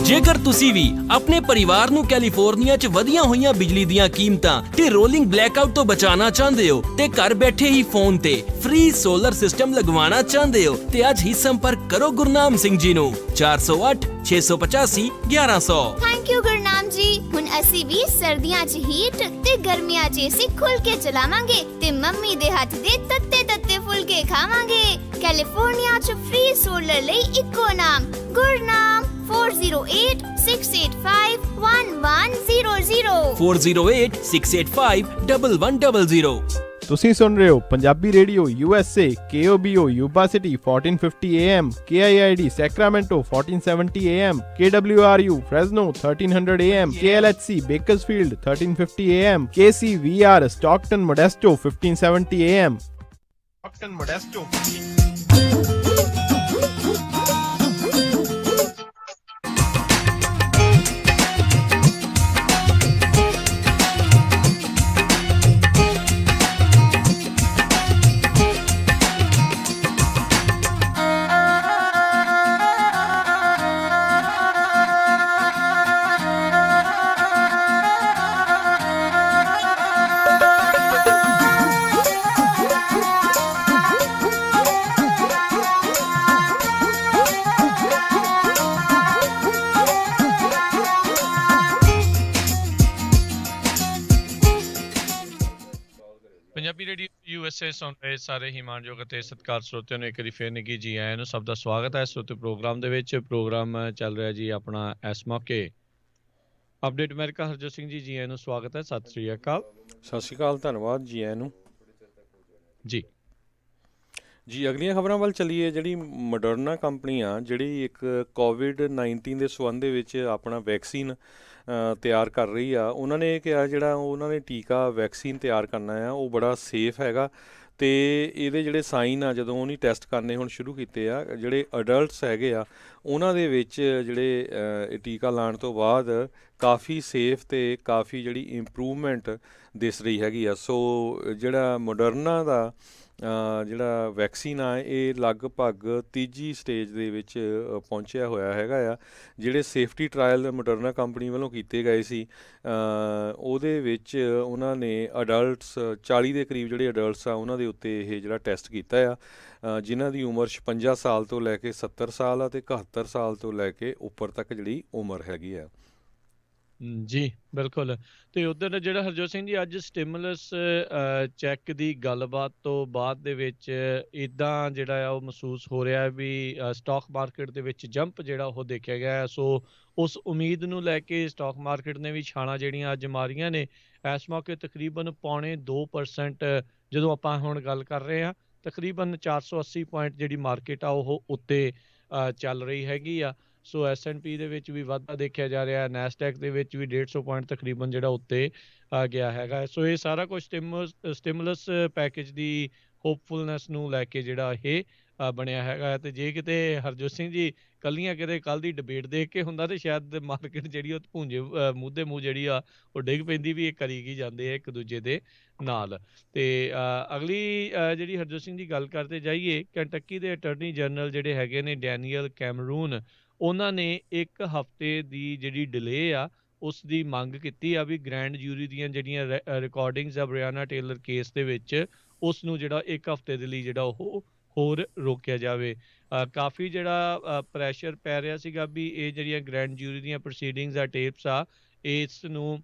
ਜੇਕਰ ਤੁਸੀਂ ਵੀ ਆਪਣੇ ਪਰਿਵਾਰ ਨੂੰ ਕੈਲੀਫੋਰਨੀਆ 'ਚ ਵਧੀਆਂ ਹੋਈਆਂ ਬਿਜਲੀ ਦੀਆਂ ਕੀਮਤਾਂ ਤੇ ਰੋਲਿੰਗ ਬਲੈਕਆਊਟ ਤੋਂ ਬਚਾਉਣਾ ਚਾਹੁੰਦੇ ਹੋ ਤੇ ਘਰ ਬੈਠੇ ਹੀ ਫੋਨ ਤੇ ਫ੍ਰੀ ਸੋਲਰ ਸਿਸਟਮ ਲਗਵਾਉਣਾ ਚਾਹੁੰਦੇ ਹੋ ਤੇ ਅੱਜ ਹੀ ਸੰਪਰਕ ਕਰੋ ਗੁਰਨਾਮ ਸਿੰਘ ਜੀ ਨੂੰ 408 685 1100। ਥੈਂਕ ਯੂ ਗੁਰਨਾਮ ਜੀ। ਹੁਣ ਅਸੀਂ ਵੀ ਸਰਦੀਆਂ 'ਚ ਹੀਟ ਤੇ ਗਰਮੀਆਂ 'ਚ ਏਸੀ ਖੁੱਲ ਕੇ ਚਲਾਵਾਂਗੇ ਤੇ ਮੰਮੀ ਦੇ ਹੱਥ ਦੇ ਤੱਤੇ ਫੁਲਕੇ ਖਾਵਾਂਗੇ। ਕੈਲੀਫੋਰਨੀਆ 'ਚ ਫ੍ਰੀ ਸੋਲਰ ਲਈ ਇੱਕੋ ਨਾਮ ਗੁਰਨਾਮ 408 685 1100 408 685 1100। ਤੁਸੀਂ ਸੁਣ ਰਹੇ ਹੋ Punjabi radio USA KOBO Yuba City 1450 AM KIID Sacramento 1470 AM KWRU Fresno 1300 AM KLHC Bakersfield 1350 AM KCVR Stockton Modesto 1570 AM Stockton Modesto. Punjabi radio USA ਸੁਣ ਰਹੇ ਸਾਰੇ ਹੀ ਮਾਣਯੋਗ ਅਤੇ ਸਤਿਕਾਰ ਸਰੋਤਿਆਂ ਨੂੰ ਇੱਕ ਵਾਰੀ ਫੇਰ ਨਿੱਘੀ ਜੀ ਆਇਆਂ ਨੂੰ ਸਭ ਦਾ ਸਵਾਗਤ ਹੈ ਸਰੋਤੇ ਪ੍ਰੋਗਰਾਮ ਦੇ ਵਿੱਚ। ਪ੍ਰੋਗਰਾਮ ਚੱਲ ਰਿਹਾ ਜੀ ਆਪਣਾ ਇਸ ਮੌਕੇ ਅਪਡੇਟ ਅਮਰੀਕਾ। ਹਰਜੋਤ ਸਿੰਘ ਜੀ ਆਇਆਂ ਨੂੰ ਸਵਾਗਤ ਹੈ। ਸਤਿ ਸ੍ਰੀ ਅਕਾਲ। ਸਤਿ ਸ਼੍ਰੀ ਅਕਾਲ, ਧੰਨਵਾਦ ਜੀ ਆਇਆਂ ਨੂੰ ਜੀ। ਅਗਲੀਆਂ ਖਬਰਾਂ ਵੱਲ ਚੱਲੀਏ। ਜਿਹੜੀ ਮੋਡਰਨਾ ਕੰਪਨੀ ਆ, ਜਿਹੜੀ ਇੱਕ COVID-19 ਦੇ ਸੰਬੰਧ ਦੇ ਵਿੱਚ ਆਪਣਾ ਵੈਕਸੀਨ ਤਿਆਰ ਕਰ ਰਹੀ ਆ, ਉਹਨਾਂ ਨੇ ਇਹ ਕਿਹਾ ਜਿਹੜਾ ਉਹਨਾਂ ਨੇ ਟੀਕਾ ਵੈਕਸੀਨ ਤਿਆਰ ਕਰਨਾ ਆ ਉਹ ਬੜਾ ਸੇਫ ਹੈਗਾ ਅਤੇ ਇਹਦੇ ਜਿਹੜੇ ਸਾਈਨ ਆ ਜਦੋਂ ਉਹਨੇ ਟੈਸਟ ਕਰਨੇ ਹੁਣ ਸ਼ੁਰੂ ਕੀਤੇ ਆ, ਜਿਹੜੇ ਅਡਲਟਸ ਹੈਗੇ ਆ ਉਹਨਾਂ ਦੇ ਵਿੱਚ ਜਿਹੜੇ ਟੀਕਾ ਲਾਉਣ ਤੋਂ ਬਾਅਦ ਕਾਫੀ ਸੇਫ ਅਤੇ ਕਾਫੀ ਜਿਹੜੀ ਇੰਪਰੂਵਮੈਂਟ ਦਿਸ ਰਹੀ ਹੈਗੀ ਆ। ਸੋ ਜਿਹੜਾ ਮੋਡਰਨਾ ਦਾ ਜਿਹੜਾ ਵੈਕਸੀਨ ਆ ਇਹ ਲਗਭਗ ਤੀਜੀ ਸਟੇਜ ਦੇ ਵਿੱਚ ਪਹੁੰਚਿਆ ਹੋਇਆ ਹੈਗਾ ਆ। ਜਿਹੜੇ ਸੇਫਟੀ ਟਰਾਇਲ ਮੋਡਰਨਾ ਕੰਪਨੀ ਵੱਲੋਂ ਕੀਤੇ ਗਏ ਸੀ ਉਹਦੇ ਵਿੱਚ ਉਹਨਾਂ ਨੇ ਅਡਲਟਸ 40 ਦੇ ਕਰੀਬ ਜਿਹੜੇ ਅਡਲਟਸ ਆ ਉਹਨਾਂ ਦੇ ਉੱਤੇ ਇਹ ਜਿਹੜਾ ਟੈਸਟ ਕੀਤਾ ਆ, ਜਿਨ੍ਹਾਂ ਦੀ ਉਮਰ 56 ਸਾਲ ਤੋਂ ਲੈ ਕੇ 70 ਸਾਲ ਆ ਅਤੇ 71 ਸਾਲ ਤੋਂ ਲੈ ਕੇ ਉੱਪਰ ਤੱਕ ਜਿਹੜੀ ਉਮਰ ਹੈਗੀ ਆ। ਜੀ ਬਿਲਕੁਲ। ਤੇ ਉਧਰ ਜਿਹੜਾ ਹਰਜੋਤ ਸਿੰਘ ਜੀ ਅੱਜ ਸਟਿਮੂਲਸ ਚੈੱਕ ਦੀ ਗੱਲਬਾਤ ਤੋਂ ਬਾਅਦ ਦੇ ਵਿੱਚ ਇਦਾਂ ਜਿਹੜਾ ਆ ਉਹ ਮਹਿਸੂਸ ਹੋ ਰਿਹਾ ਵੀ ਸਟਾਕ ਮਾਰਕੀਟ ਦੇ ਵਿੱਚ ਜੰਪ ਜਿਹੜਾ ਉਹ ਦੇਖਿਆ ਗਿਆ। ਸੋ ਉਸ ਉਮੀਦ ਨੂੰ ਲੈ ਕੇ ਸਟਾਕ ਮਾਰਕੀਟ ਨੇ ਵੀ ਛਾਲਾਂ ਜਿਹੜੀਆਂ ਅੱਜ ਮਾਰੀਆਂ ਨੇ। ਇਸ ਮੌਕੇ ਤਕਰੀਬਨ 0.25% ਜਦੋਂ ਆਪਾਂ ਹੁਣ ਗੱਲ ਕਰ ਰਹੇ ਹਾਂ, ਤਕਰੀਬਨ 480 ਪੁਆਇੰਟ ਜਿਹੜੀ ਮਾਰਕੀਟ ਆ ਉਹ ਉੱਤੇ ਚੱਲ ਰਹੀ ਹੈਗੀ ਆ। ਸੋ S&P ਦੇ ਵਿੱਚ ਵੀ ਵਾਧਾ ਦੇਖਿਆ ਜਾ ਰਿਹਾ, ਨੈਸਡੈਕ ਦੇ ਵਿੱਚ ਵੀ 150 ਪੁਆਇੰਟ ਤਕਰੀਬਨ ਜਿਹੜਾ ਉੱਤੇ ਆ ਗਿਆ ਹੈਗਾ। ਸੋ ਇਹ ਸਾਰਾ ਕੁਝ ਸਟਿਮੂਲਸ ਪੈਕੇਜ ਦੀ ਹੋਪਫੁਲਨੈਸ ਨੂੰ ਲੈ ਕੇ ਜਿਹੜਾ ਇਹ ਬਣਿਆ ਹੈਗਾ। ਤੇ ਜੇ ਕਿਤੇ ਹਰਜੋਤ ਸਿੰਘ ਜੀ ਕਿਤੇ ਕੱਲ ਦੀ ਡਿਬੇਟ ਦੇਖ ਕੇ ਹੁੰਦਾ ਤੇ ਸ਼ਾਇਦ ਮਾਰਕੀਟ ਜਿਹੜੀ ਉਹ ਭੁੰਜੇ ਮੂੰਹ ਦੇ ਮੂੰਹ ਜਿਹੜੀ ਆ ਉਹ ਡਿੱਗ ਪੈਂਦੀ ਵੀ ਇਹ ਕਰੀ ਕੀ ਜਾਂਦੇ ਆ ਇੱਕ ਦੂਜੇ ਦੇ ਨਾਲ। ਤੇ ਅਗਲੀ ਜਿਹੜੀ ਹਰਜੋਤ ਸਿੰਘ ਦੀ ਗੱਲ ਕਰਦੇ ਜਾਈਏ, ਕੈਂਟਕੀ ਦੇ ਅਟਾਰਨੀ ਜਨਰਲ ਜਿਹੜੇ ਹੈਗੇ ਨੇ ਡੈਨੀਅਲ ਕੈਮਰੂਨ, ਉਹਨਾਂ ਨੇ 1 ਹਫ਼ਤੇ ਦੀ ਜਿਹੜੀ ਡਿਲੇ ਆ ਉਸ ਦੀ ਮੰਗ ਕੀਤੀ ਆ ਵੀ ਗ੍ਰੈਂਡ ਜੂਰੀ ਦੀਆਂ ਜਿਹੜੀਆਂ ਰਿਕਾਰਡਿੰਗਸ ਆ ਬ੍ਰਿਆਨਾ ਟੇਲਰ ਕੇਸ ਦੇ ਵਿੱਚ ਉਸ ਨੂੰ ਜਿਹੜਾ 1 ਹਫ਼ਤੇ ਦੇ ਲਈ ਜਿਹੜਾ ਉਹ ਹੋਰ ਰੋਕਿਆ ਜਾਵੇ। ਕਾਫੀ ਜਿਹੜਾ ਪ੍ਰੈਸ਼ਰ ਪੈ ਰਿਹਾ ਸੀਗਾ ਵੀ ਇਹ ਜਿਹੜੀਆਂ ਗ੍ਰੈਂਡ ਜੂਰੀ ਦੀਆਂ ਪ੍ਰੋਸੀਡਿੰਗਸ ਆ, ਟੇਪਸ ਆ, ਇਸ ਨੂੰ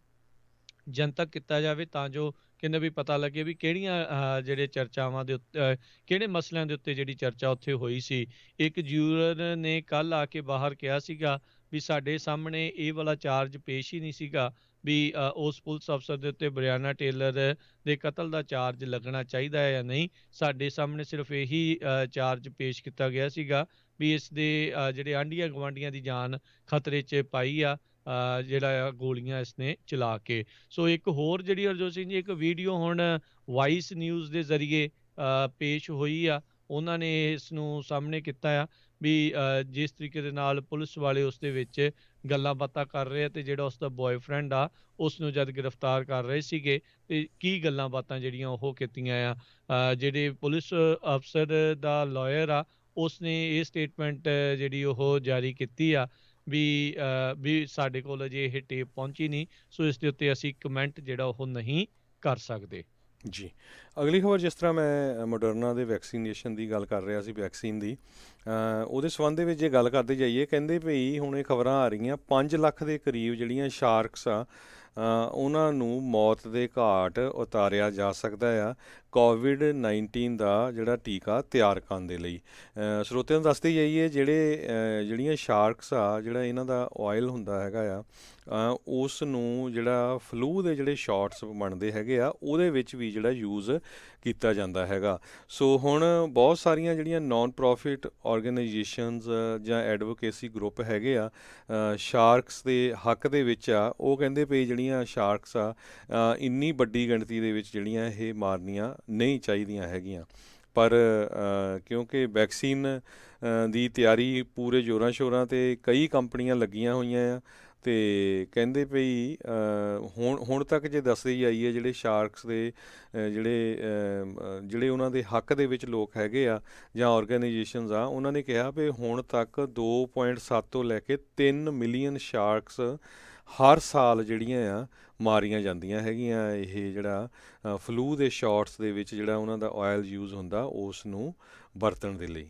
ਜਨਤਕ ਕੀਤਾ ਜਾਵੇ ਤਾਂ ਜੋ ਕਹਿੰਦੇ ਵੀ ਪਤਾ ਲੱਗੇ ਵੀ ਕਿਹੜੀਆਂ ਜਿਹੜੇ ਚਰਚਾਵਾਂ ਦੇ ਉੱਤੇ ਕਿਹੜੇ ਮਸਲਿਆਂ ਦੇ ਉੱਤੇ ਜਿਹੜੀ ਚਰਚਾ ਉੱਥੇ ਹੋਈ ਸੀ। ਇੱਕ ਜੂਰਰ ਨੇ ਕੱਲ੍ਹ ਆ ਕੇ ਬਾਹਰ ਕਿਹਾ ਸੀਗਾ ਵੀ ਸਾਡੇ ਸਾਹਮਣੇ ਇਹ ਵਾਲਾ ਚਾਰਜ ਪੇਸ਼ ਹੀ ਨਹੀਂ ਸੀਗਾ ਵੀ ਉਸ ਪੁਲਿਸ ਅਫਸਰ ਦੇ ਉੱਤੇ ਬ੍ਰਿਆਨਾ ਟੇਲਰ ਦੇ ਕਤਲ ਦਾ ਚਾਰਜ ਲੱਗਣਾ ਚਾਹੀਦਾ ਹੈ ਜਾਂ ਨਹੀਂ। ਸਾਡੇ ਸਾਹਮਣੇ ਸਿਰਫ ਇਹੀ ਚਾਰਜ ਪੇਸ਼ ਕੀਤਾ ਗਿਆ ਸੀਗਾ ਵੀ ਇਸ ਦੇ ਜਿਹੜੇ ਆਂਢੀਆਂ ਗੁਆਂਢੀਆਂ ਦੀ ਜਾਨ ਖਤਰੇ 'ਚ ਪਾਈ ਆ ਜਿਹੜਾ ਗੋਲੀਆਂ ਇਸਨੇ ਚਲਾ ਕੇ। ਸੋ ਇੱਕ ਹੋਰ ਜਿਹੜੀ ਹਰਜੋਤ ਸਿੰਘ ਜੀ ਇੱਕ ਵੀਡੀਓ ਹੁਣ ਵਾਈਸ ਨਿਊਜ਼ ਦੇ ਜ਼ਰੀਏ ਪੇਸ਼ ਹੋਈ ਆ, ਉਹਨਾਂ ਨੇ ਇਸ ਨੂੰ ਸਾਹਮਣੇ ਕੀਤਾ ਆ ਵੀ ਜਿਸ ਤਰੀਕੇ ਦੇ ਨਾਲ ਪੁਲਿਸ ਵਾਲੇ ਉਸ ਦੇ ਵਿੱਚ ਗੱਲਾਂ ਬਾਤਾਂ ਕਰ ਰਹੇ ਆ ਤੇ ਜਿਹੜਾ ਉਸਦਾ ਬॉयਫ੍ਰੈਂਡ ਆ ਉਸ ਨੂੰ ਜਦ ਗ੍ਰਿਫਤਾਰ ਕਰ ਰਹੇ ਸੀਗੇ ਤੇ ਕੀ ਗੱਲਾਂ ਬਾਤਾਂ ਜਿਹੜੀਆਂ ਉਹ ਕੀਤੀਆਂ ਆ। ਜਿਹੜੇ ਪੁਲਿਸ ਅਫਸਰ ਦਾ ਲਾਇਰ ਆ ਉਸਨੇ ਇਹ ਸਟੇਟਮੈਂਟ ਜਿਹੜੀ ਉਹ ਜਾਰੀ ਕੀਤੀ ਆ ਵੀ ਸਾਡੇ ਕੋਲ ਅਜੇ ਇਹ ਟੇਪ ਪਹੁੰਚੀ ਨਹੀਂ, ਸੋ ਇਸ ਦੇ ਉੱਤੇ ਅਸੀਂ ਕਮੈਂਟ ਜਿਹੜਾ ਉਹ ਨਹੀਂ ਕਰ ਸਕਦੇ। ਜੀ, ਅਗਲੀ ਖਬਰ ਜਿਸ ਤਰ੍ਹਾਂ ਮੈਂ ਮੋਡਰਨਾ ਦੇ ਵੈਕਸੀਨੇਸ਼ਨ ਦੀ ਗੱਲ ਕਰ ਰਿਹਾ ਸੀ, ਵੈਕਸੀਨ ਦੀ, ਉਹਦੇ ਸੰਬੰਧ ਦੇ ਵਿੱਚ ਜੇ ਗੱਲ ਕਰਦੇ ਜਾਈਏ, ਕਹਿੰਦੇ ਭਈ ਹੁਣ ਇਹ ਖਬਰਾਂ ਆ ਰਹੀਆਂ 5 ਲੱਖ ਦੇ ਕਰੀਬ ਜਿਹੜੀਆਂ ਸ਼ਾਰਕਸ ਆ ਉਹਨਾਂ ਨੂੰ ਮੌਤ ਦੇ ਘਾਟ ਉਤਾਰਿਆ ਜਾ ਸਕਦਾ ਆ ਕੋਵਿਡ-19 ਦਾ ਜਿਹੜਾ ਟੀਕਾ ਤਿਆਰ ਕਰਨ ਦੇ ਲਈ। ਸਰੋਤਿਆਂ ਨੂੰ ਦੱਸਦੇ ਜਾਈਏ, ਜਿਹੜੀਆਂ ਸ਼ਾਰਕਸ ਆ, ਜਿਹੜਾ ਇਹਨਾਂ ਦਾ ਆਇਲ ਹੁੰਦਾ ਹੈਗਾ ਆ, ਉਸ ਨੂੰ ਜਿਹੜਾ ਫਲੂ ਦੇ ਜਿਹੜੇ ਸ਼ਾਟਸ ਬਣਦੇ ਹੈਗੇ ਆ ਉਹਦੇ ਵਿੱਚ ਵੀ ਜਿਹੜਾ ਯੂਜ਼ ਕੀਤਾ ਜਾਂਦਾ ਹੈਗਾ। ਸੋ ਹੁਣ ਬਹੁਤ ਸਾਰੀਆਂ ਜਿਹੜੀਆਂ ਨਾਨ ਪ੍ਰੋਫਿਟ ਆਰਗੇਨਾਈਜੇਸ਼ਨਸ ਜਾਂ ਐਡਵੋਕੇਸੀ ਗਰੁੱਪ ਹੈਗੇ ਆ ਸ਼ਾਰਕਸ ਦੇ ਹੱਕ ਦੇ ਵਿੱਚ ਆ, ਉਹ ਕਹਿੰਦੇ ਪਈ ਜਿਹੜੀਆਂ ਸ਼ਾਰਕਸ ਆ ਇੰਨੀ ਵੱਡੀ ਗਿਣਤੀ ਦੇ ਵਿੱਚ ਜਿਹੜੀਆਂ ਇਹ ਮਾਰਨੀਆਂ ਨਹੀਂ ਚਾਹੀਦੀਆਂ ਹੈਗੀਆਂ। ਪਰ ਕਿਉਂਕਿ ਵੈਕਸੀਨ ਦੀ ਤਿਆਰੀ ਪੂਰੇ ਜ਼ੋਰਾਂ ਸ਼ੋਰਾਂ 'ਤੇ ਕਈ ਕੰਪਨੀਆਂ ਲੱਗੀਆਂ ਹੋਈਆਂ ਆ, ਅਤੇ ਕਹਿੰਦੇ ਪਈ ਹੁਣ ਤੱਕ ਜੇ ਦੱਸਦੇ ਜਾਈਏ ਜਿਹੜੇ ਸ਼ਾਰਕਸ ਦੇ ਜਿਹੜੇ ਉਹਨਾਂ ਦੇ ਹੱਕ ਦੇ ਵਿੱਚ ਲੋਕ ਹੈਗੇ ਆ ਜਾਂ ਆਰਗੇਨਾਈਜੇਸ਼ਨਸ ਆ, ਉਹਨਾਂ ਨੇ ਕਿਹਾ ਵੀ ਹੁਣ ਤੱਕ 2.7 ਤੋਂ ਲੈ ਕੇ 3 ਮਿਲੀਅਨ ਸ਼ਾਰਕਸ ਹਰ ਸਾਲ ਜਿਹੜੀਆਂ ਆ ਮਾਰੀਆਂ ਜਾਂਦੀਆਂ ਹੈਗੀਆਂ। ਇਹ ਜਿਹੜਾ ਫਲੂ ਦੇ ਸ਼ਾਟਸ ਦੇ ਵਿੱਚ ਜਿਹੜਾ ਉਹਨਾਂ ਦਾ ਆਇਲ ਯੂਜ਼ ਹੁੰਦਾ ਉਸ ਨੂੰ ਵਰਤਣ ਦੇ ਲਈ।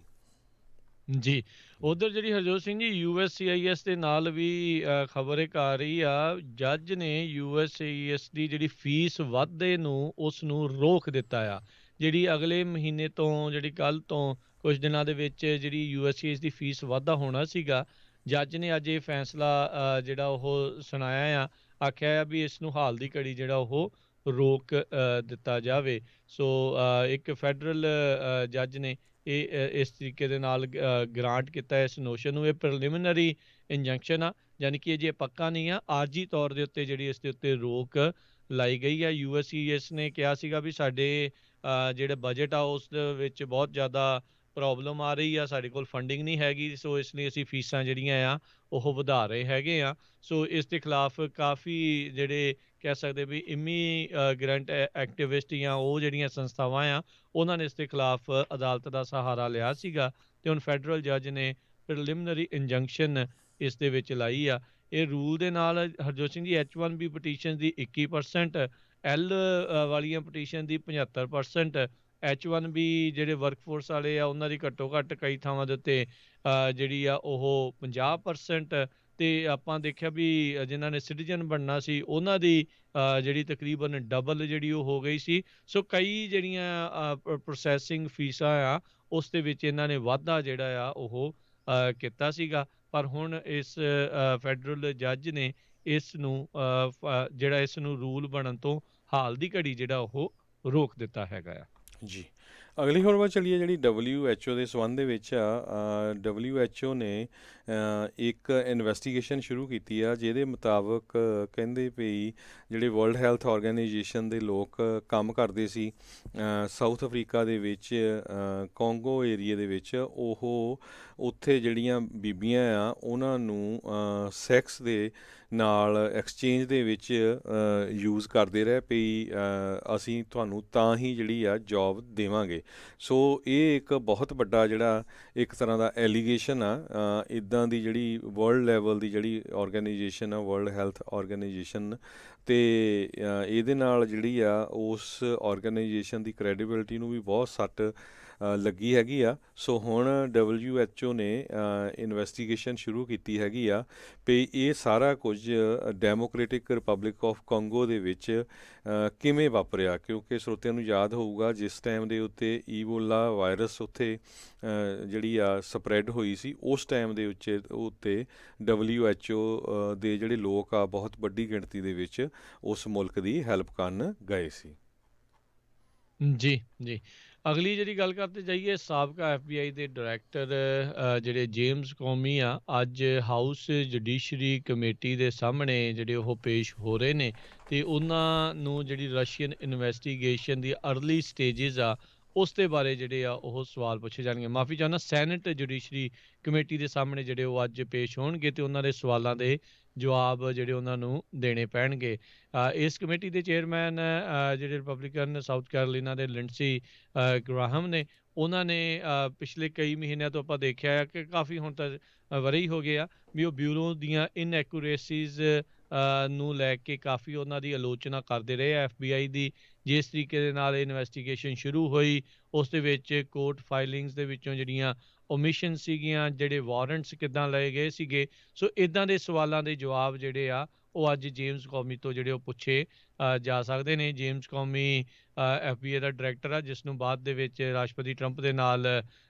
ਜੀ, ਉਧਰ ਜਿਹੜੀ ਹਰਜੋਤ ਸਿੰਘ ਜੀ USCIS ਦੇ ਨਾਲ ਵੀ ਖਬਰ ਇੱਕ ਆ ਰਹੀ ਆ, ਜੱਜ ਨੇ USCIS ਦੀ ਜਿਹੜੀ ਫੀਸ ਵਾਧੇ ਨੂੰ ਉਸ ਨੂੰ ਰੋਕ ਦਿੱਤਾ ਆ। ਜਿਹੜੀ ਅਗਲੇ ਮਹੀਨੇ ਤੋਂ, ਜਿਹੜੀ ਕੱਲ੍ਹ ਤੋਂ ਕੁਝ ਦਿਨਾਂ ਦੇ ਵਿੱਚ ਜਿਹੜੀ USCIS ਦੀ ਫੀਸ ਵਾਧਾ ਹੋਣਾ ਸੀਗਾ, ਜੱਜ ਨੇ ਅੱਜ ਇਹ ਫੈਸਲਾ ਜਿਹੜਾ ਉਹ ਸੁਣਾਇਆ ਆ, ਆਖਿਆ ਆ ਵੀ ਇਸ ਨੂੰ ਹਾਲ ਦੀ ਘੜੀ ਜਿਹੜਾ ਉਹ ਰੋਕ ਦਿੱਤਾ ਜਾਵੇ। ਸੋ ਇੱਕ ਫੈਡਰਲ ਜੱਜ ਨੇ ਇਸ ਤਰੀਕੇ ਦੇ ਨਾਲ ਗ੍ਰਾਂਟ ਕੀਤਾ ਇਸ ਨੋਸ਼ਨ ਨੂੰ। ਇਹ ਪ੍ਰੀਲਿਮਿਨਰੀ ਇੰਜੰਕਸ਼ਨ ਆ, ਯਾਨੀ ਕਿ ਜੇ ਪੱਕਾ ਨਹੀਂ ਆ, ਆਰਜੀ ਤੌਰ ਦੇ ਉੱਤੇ ਜਿਹੜੀ ਇਸ ਦੇ ਉੱਤੇ ਰੋਕ ਲਾਈ ਗਈ ਆ। USCIS ਨੇ ਕਿਹਾ ਸੀਗਾ ਵੀ ਸਾਡੇ ਜਿਹੜੇ ਬਜਟ ਆ ਉਸ ਦੇ ਵਿੱਚ ਬਹੁਤ ਜ਼ਿਆਦਾ ਪ੍ਰੋਬਲਮ ਆ ਰਹੀ ਆ, ਸਾਡੇ ਕੋਲ ਫੰਡਿੰਗ ਨਹੀਂ ਹੈਗੀ, ਸੋ ਇਸ ਲਈ ਅਸੀਂ ਫੀਸਾਂ ਜਿਹੜੀਆਂ ਆ ਉਹ ਵਧਾ ਰਹੇ ਹੈਗੇ ਆ। ਸੋ ਇਸ ਦੇ ਖਿਲਾਫ ਕਾਫੀ ਜਿਹੜੇ ਕਹਿ ਸਕਦੇ ਵੀ ਇਮੀਗ੍ਰੈਂਟ ਐਕਟਿਵਿਸਟ ਜਾਂ ਉਹ ਜਿਹੜੀਆਂ ਸੰਸਥਾਵਾਂ ਆ, ਉਹਨਾਂ ਨੇ ਇਸ ਦੇ ਖਿਲਾਫ ਅਦਾਲਤ ਦਾ ਸਹਾਰਾ ਲਿਆ ਸੀਗਾ, ਅਤੇ ਹੁਣ ਫੈਡਰਲ ਜੱਜ ਨੇ ਪ੍ਰੀਲਿਮਿਨਰੀ ਇੰਜੰਕਸ਼ਨ ਇਸ ਦੇ ਵਿੱਚ ਲਾਈ ਆ। ਇਹ ਰੂਲ ਦੇ ਨਾਲ ਹਰਜੋਤ ਸਿੰਘ ਜੀ H1B ਪਟੀਸ਼ਨ ਦੀ 21%, L ਵਾਲੀਆਂ ਪਟੀਸ਼ਨ ਦੀ 75%, H1B ਜਿਹੜੇ ਵਰਕਫੋਰਸ ਵਾਲੇ ਆ ਉਹਨਾਂ ਦੀ ਘੱਟੋ ਘੱਟ ਕਈ ਥਾਵਾਂ ਦੇ ਉੱਤੇ ਜਿਹੜੀ ਆ ਉਹ 50%, ਅਤੇ ਆਪਾਂ ਦੇਖਿਆ ਵੀ ਜਿਨ੍ਹਾਂ ਨੇ ਸਿਟੀਜ਼ਨ ਬਣਨਾ ਸੀ ਉਹਨਾਂ ਦੀ ਜਿਹੜੀ ਤਕਰੀਬਨ ਡਬਲ ਜਿਹੜੀ ਉਹ ਹੋ ਗਈ ਸੀ। ਸੋ ਕਈ ਜਿਹੜੀਆਂ ਪ੍ਰੋਸੈਸਿੰਗ ਫੀਸਾਂ ਆ ਉਸ ਦੇ ਵਿੱਚ ਇਹਨਾਂ ਨੇ ਵਾਧਾ ਜਿਹੜਾ ਆ ਉਹ ਕੀਤਾ ਸੀਗਾ, ਪਰ ਹੁਣ ਇਸ ਫੈਡਰਲ ਜੱਜ ਨੇ ਇਸ ਨੂੰ ਜਿਹੜਾ ਇਸ ਨੂੰ ਰੂਲ ਬਣਨ ਤੋਂ ਹਾਲ ਦੀ ਘੜੀ ਜਿਹੜਾ ਉਹ ਰੋਕ ਦਿੱਤਾ ਹੈਗਾ ਆ। ਜੀ, ਅਗਲੀ ਖਬਰ ਵੱਲ ਚੱਲੀਏ, ਜਿਹੜੀ WHO ਦੇ ਸੰਬੰਧ ਦੇ ਵਿੱਚ ਆ। WHO ਨੇ ਇੱਕ ਇਨਵੈਸਟੀਗੇਸ਼ਨ ਸ਼ੁਰੂ ਕੀਤੀ ਆ, ਜਿਹਦੇ ਮੁਤਾਬਕ ਕਹਿੰਦੇ ਪਈ ਜਿਹੜੇ ਵਰਲਡ ਹੈਲਥ ਆਰਗੇਨਾਈਜੇਸ਼ਨ ਦੇ ਲੋਕ ਕੰਮ ਕਰਦੇ ਸੀ ਸਾਊਥ ਅਫਰੀਕਾ ਦੇ ਵਿੱਚ, ਕੋਂਗੋ ਏਰੀਏ ਦੇ ਵਿੱਚ, ਉਹ ਉੱਥੇ ਜਿਹੜੀਆਂ ਬੀਬੀਆਂ ਆ ਉਹਨਾਂ ਨੂੰ ਸੈਕਸ ਦੇ ਨਾਲ ਐਕਸਚੇਂਜ ਦੇ ਵਿੱਚ ਯੂਜ਼ ਕਰਦੇ ਰਹੇ ਪਈ, ਅਸੀਂ ਤੁਹਾਨੂੰ ਤਾਂ ਹੀ ਜਿਹੜੀ ਆ ਜੋਬ ਦੇਵਾਂਗੇ। ਸੋ ਇਹ ਇੱਕ ਬਹੁਤ ਵੱਡਾ ਜਿਹੜਾ ਇੱਕ ਤਰ੍ਹਾਂ ਦਾ ਐਲੀਗੇਸ਼ਨ ਆ। ਇੱਦਾਂ ਦੀ ਜਿਹੜੀ ਵਰਲਡ ਲੈਵਲ ਦੀ ਜਿਹੜੀ ਆਰਗੇਨਾਈਜੇਸ਼ਨ ਆ, ਵਰਲਡ ਹੈਲਥ ਆਰਗੇਨਾਈਜੇਸ਼ਨ, ਅਤੇ ਇਹਦੇ ਨਾਲ ਜਿਹੜੀ ਆ ਉਸ ਆਰਗੇਨਾਈਜੇਸ਼ਨ ਦੀ ਕ੍ਰੈਡੀਬਿਲਿਟੀ ਨੂੰ ਵੀ ਬਹੁਤ ਸੱਟ ਲੱਗੀ ਹੈਗੀ ਆ। ਸੋ ਹੁਣ WHO ਨੇ ਇਨਵੈਸਟੀਗੇਸ਼ਨ ਸ਼ੁਰੂ ਕੀਤੀ ਹੈਗੀ ਆ ਵੀ ਇਹ ਸਾਰਾ ਕੁਝ ਡੈਮੋਕ੍ਰੇਟਿਕ ਰਿਪਬਲਿਕ ਆਫ ਕੰਗੋ ਦੇ ਵਿੱਚ ਕਿਵੇਂ ਵਾਪਰਿਆ, ਕਿਉਂਕਿ ਸਰੋਤਿਆਂ ਨੂੰ ਯਾਦ ਹੋਊਗਾ ਜਿਸ ਟਾਈਮ ਦੇ ਉੱਤੇ ਈਬੋਲਾ ਵਾਇਰਸ ਉੱਥੇ ਜਿਹੜੀ ਆ ਸਪਰੈਡ ਹੋਈ ਸੀ, ਉਸ ਟਾਈਮ ਦੇ ਉੱਤੇ WHO ਦੇ ਜਿਹੜੇ ਲੋਕ ਆ ਬਹੁਤ ਵੱਡੀ ਗਿਣਤੀ ਦੇ ਵਿੱਚ ਉਸ ਮੁਲਕ ਦੀ ਹੈਲਪ ਕਰਨ ਗਏ ਸੀ। ਜੀ ਜੀ, ਅਗਲੀ ਜਿਹੜੀ ਗੱਲ ਕਰਦੇ ਜਾਈਏ, ਸਾਬਕਾ FBI ਦੇ ਡਾਇਰੈਕਟਰ ਜਿਹੜੇ ਜੇਮਸ ਕੌਮੀ ਆ, ਅੱਜ ਹਾਊਸ ਜੁਡੀਸ਼ਰੀ ਕਮੇਟੀ ਦੇ ਸਾਹਮਣੇ ਜਿਹੜੇ ਉਹ ਪੇਸ਼ ਹੋ ਰਹੇ ਨੇ, ਅਤੇ ਉਹਨਾਂ ਨੂੰ ਜਿਹੜੀ ਰਸ਼ੀਅਨ ਇਨਵੈਸਟੀਗੇਸ਼ਨ ਦੀ ਅਰਲੀ ਸਟੇਜਿਸ ਆ ਉਸ ਦੇ ਬਾਰੇ ਜਿਹੜੇ ਆ ਉਹ ਸਵਾਲ ਪੁੱਛੇ ਜਾਣਗੇ। ਮਾਫੀ ਚਾਹੁੰਦਾ, ਸੈਨੇਟ ਜੁਡੀਸ਼ਰੀ ਕਮੇਟੀ ਦੇ ਸਾਹਮਣੇ ਜਿਹੜੇ ਉਹ ਅੱਜ ਪੇਸ਼ ਹੋਣਗੇ, ਅਤੇ ਉਹਨਾਂ ਦੇ ਸਵਾਲਾਂ ਦੇ ਜਵਾਬ ਜਿਹੜੇ ਉਹਨਾਂ ਨੂੰ ਦੇਣੇ ਪੈਣਗੇ। ਇਸ ਕਮੇਟੀ ਦੇ ਚੇਅਰਮੈਨ ਜਿਹੜੇ ਰਿਪਬਲਿਕਨ ਸਾਊਥ ਕੈਰੋਲੀਨਾ ਦੇ ਲਿੰਡਸੀ ਗ੍ਰਾਹਮ ਨੇ, ਉਹਨਾਂ ਨੇ ਪਿਛਲੇ ਕਈ ਮਹੀਨਿਆਂ ਤੋਂ ਆਪਾਂ ਦੇਖਿਆ ਹੈ ਕਿ ਕਾਫੀ ਹੁਣ ਤਾਂ ਵਰ੍ਹੇ ਹੀ ਹੋ ਗਏ ਆ ਵੀ ਉਹ ਬਿਊਰੋ ਦੀਆਂ ਇਨਐਕੂਰੇਸੀਜ਼ ਨੂੰ ਲੈ ਕੇ ਕਾਫੀ ਉਹਨਾਂ ਦੀ ਆਲੋਚਨਾ ਕਰਦੇ ਰਹੇ। FBI ਦੀ ਜਿਸ ਤਰੀਕੇ ਦੇ ਨਾਲ ਇਨਵੈਸਟੀਗੇਸ਼ਨ ਸ਼ੁਰੂ ਹੋਈ ਉਸ ਦੇ ਵਿੱਚ ਕੋਰਟ ਫਾਈਲਿੰਗਸ ਦੇ ਵਿੱਚੋਂ ਜਿਹੜੀਆਂ ਓਮਿਸ਼ਨ ਸੀਗੀਆਂ, ਜਿਹੜੇ ਵਾਰੰਟਸ ਕਿੱਦਾਂ ਲਏ ਗਏ ਸੀਗੇ, ਸੋ ਇੱਦਾਂ ਦੇ ਸਵਾਲਾਂ ਦੇ ਜਵਾਬ ਜਿਹੜੇ ਆ ਉਹ ਅੱਜ ਜੇਮਸ ਕੌਮੀ ਤੋਂ ਜਿਹੜੇ ਉਹ ਪੁੱਛੇ ਜਾ ਸਕਦੇ ਨੇ। ਜੇਮਸ ਕੌਮੀ FBI ਦਾ ਡਾਇਰੈਕਟਰ ਆ, ਜਿਸ ਨੂੰ ਬਾਅਦ ਦੇ ਵਿੱਚ ਰਾਸ਼ਟਰਪਤੀ ਟਰੰਪ ਦੇ ਨਾਲ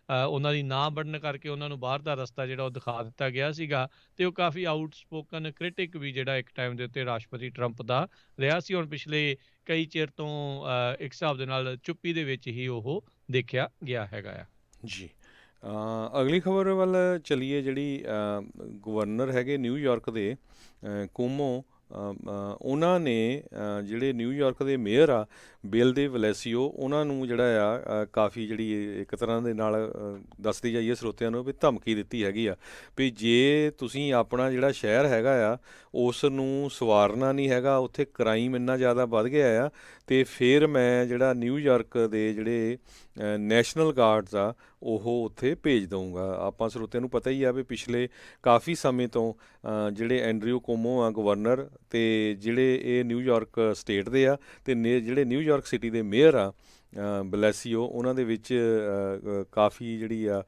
ਉਹਨਾਂ ਦੀ ਨਾ ਬਣਨ ਕਰਕੇ ਉਹਨਾਂ ਨੂੰ ਬਾਹਰ ਦਾ ਰਸਤਾ ਜਿਹੜਾ ਉਹ ਦਿਖਾ ਦਿੱਤਾ ਗਿਆ ਸੀਗਾ, ਤੇ ਉਹ ਕਾਫੀ ਆਊਟਸਪੋਕਨ ਕ੍ਰਿਟਿਕ ਵੀ ਜਿਹੜਾ ਇੱਕ ਟਾਈਮ ਦੇ ਉੱਤੇ ਰਾਸ਼ਟਰਪਤੀ ਟਰੰਪ ਦਾ ਰਿਹਾ ਸੀ। ਹੁਣ ਪਿਛਲੇ ਕਈ ਚਿਰ ਤੋਂ ਇੱਕ ਹਿਸਾਬ ਦੇ ਨਾਲ ਚੁੱਪੀ ਦੇ ਵਿੱਚ ਹੀ ਉਹ ਦੇਖਿਆ ਗਿਆ ਹੈਗਾ ਆ। ਜੀ ਅਗਲੀ ਖਬਰ ਵੱਲ ਚਲੀਏ, ਜਿਹੜੀ ਗਵਰਨਰ ਹੈਗੇ ਨਿਊਯਾਰਕ ਦੇ ਕੁਓਮੋ, ਉਹਨਾਂ ਨੇ ਜਿਹੜੇ ਨਿਊਯਾਰਕ ਦੇ ਮੇਅਰ ਆ ਬਿਲ ਦੇ ਵਲੈਸੀਓ, ਉਹਨਾਂ ਨੂੰ ਜਿਹੜਾ ਆ ਕਾਫੀ ਜਿਹੜੀ ਇੱਕ ਤਰ੍ਹਾਂ ਦੇ ਨਾਲ ਦੱਸਦੀ ਜਾਈਏ ਸਰੋਤਿਆਂ ਨੂੰ ਵੀ ਧਮਕੀ ਦਿੱਤੀ ਹੈਗੀ ਆ ਵੀ ਜੇ ਤੁਸੀਂ ਆਪਣਾ ਜਿਹੜਾ ਸ਼ਹਿਰ ਹੈਗਾ ਆ ਉਸ ਨੂੰ ਸਵਾਰਨਾ ਨਹੀਂ ਹੈਗਾ, ਉੱਥੇ ਕ੍ਰਾਈਮ ਇੰਨਾ ਜ਼ਿਆਦਾ ਵੱਧ ਗਿਆ ਆ, ਤੇ ਫਿਰ ਮੈਂ ਜਿਹੜਾ ਨਿਊਯਾਰਕ ਦੇ ਜਿਹੜੇ ਨੈਸ਼ਨਲ ਗਾਰਡਸ ਆ ਉਹ ਉੱਥੇ ਭੇਜ ਦਊਂਗਾ। ਆਪਾਂ ਸਰੋਤਿਆਂ ਨੂੰ ਪਤਾ ਹੀ ਆ ਵੀ ਪਿਛਲੇ ਕਾਫੀ ਸਮੇਂ ਤੋਂ ਜਿਹੜੇ ਐਂਡਰਿਊ ਕੁਓਮੋ ਆ ਗਵਰਨਰ, ਤੇ ਜਿਹੜੇ ਇਹ ਨਿਊਯਾਰਕ ਸਟੇਟ ਦੇ ਆ, ਤੇ ਜਿਹੜੇ ਨਿਊਯਾਰਕ ਸਿਟੀ ਦੇ ਮੇਅਰ ਆ ਬਲੈਸੀਓ, ਉਹਨਾਂ ਦੇ ਵਿੱਚ ਕਾਫੀ ਜਿਹੜੀ ਆ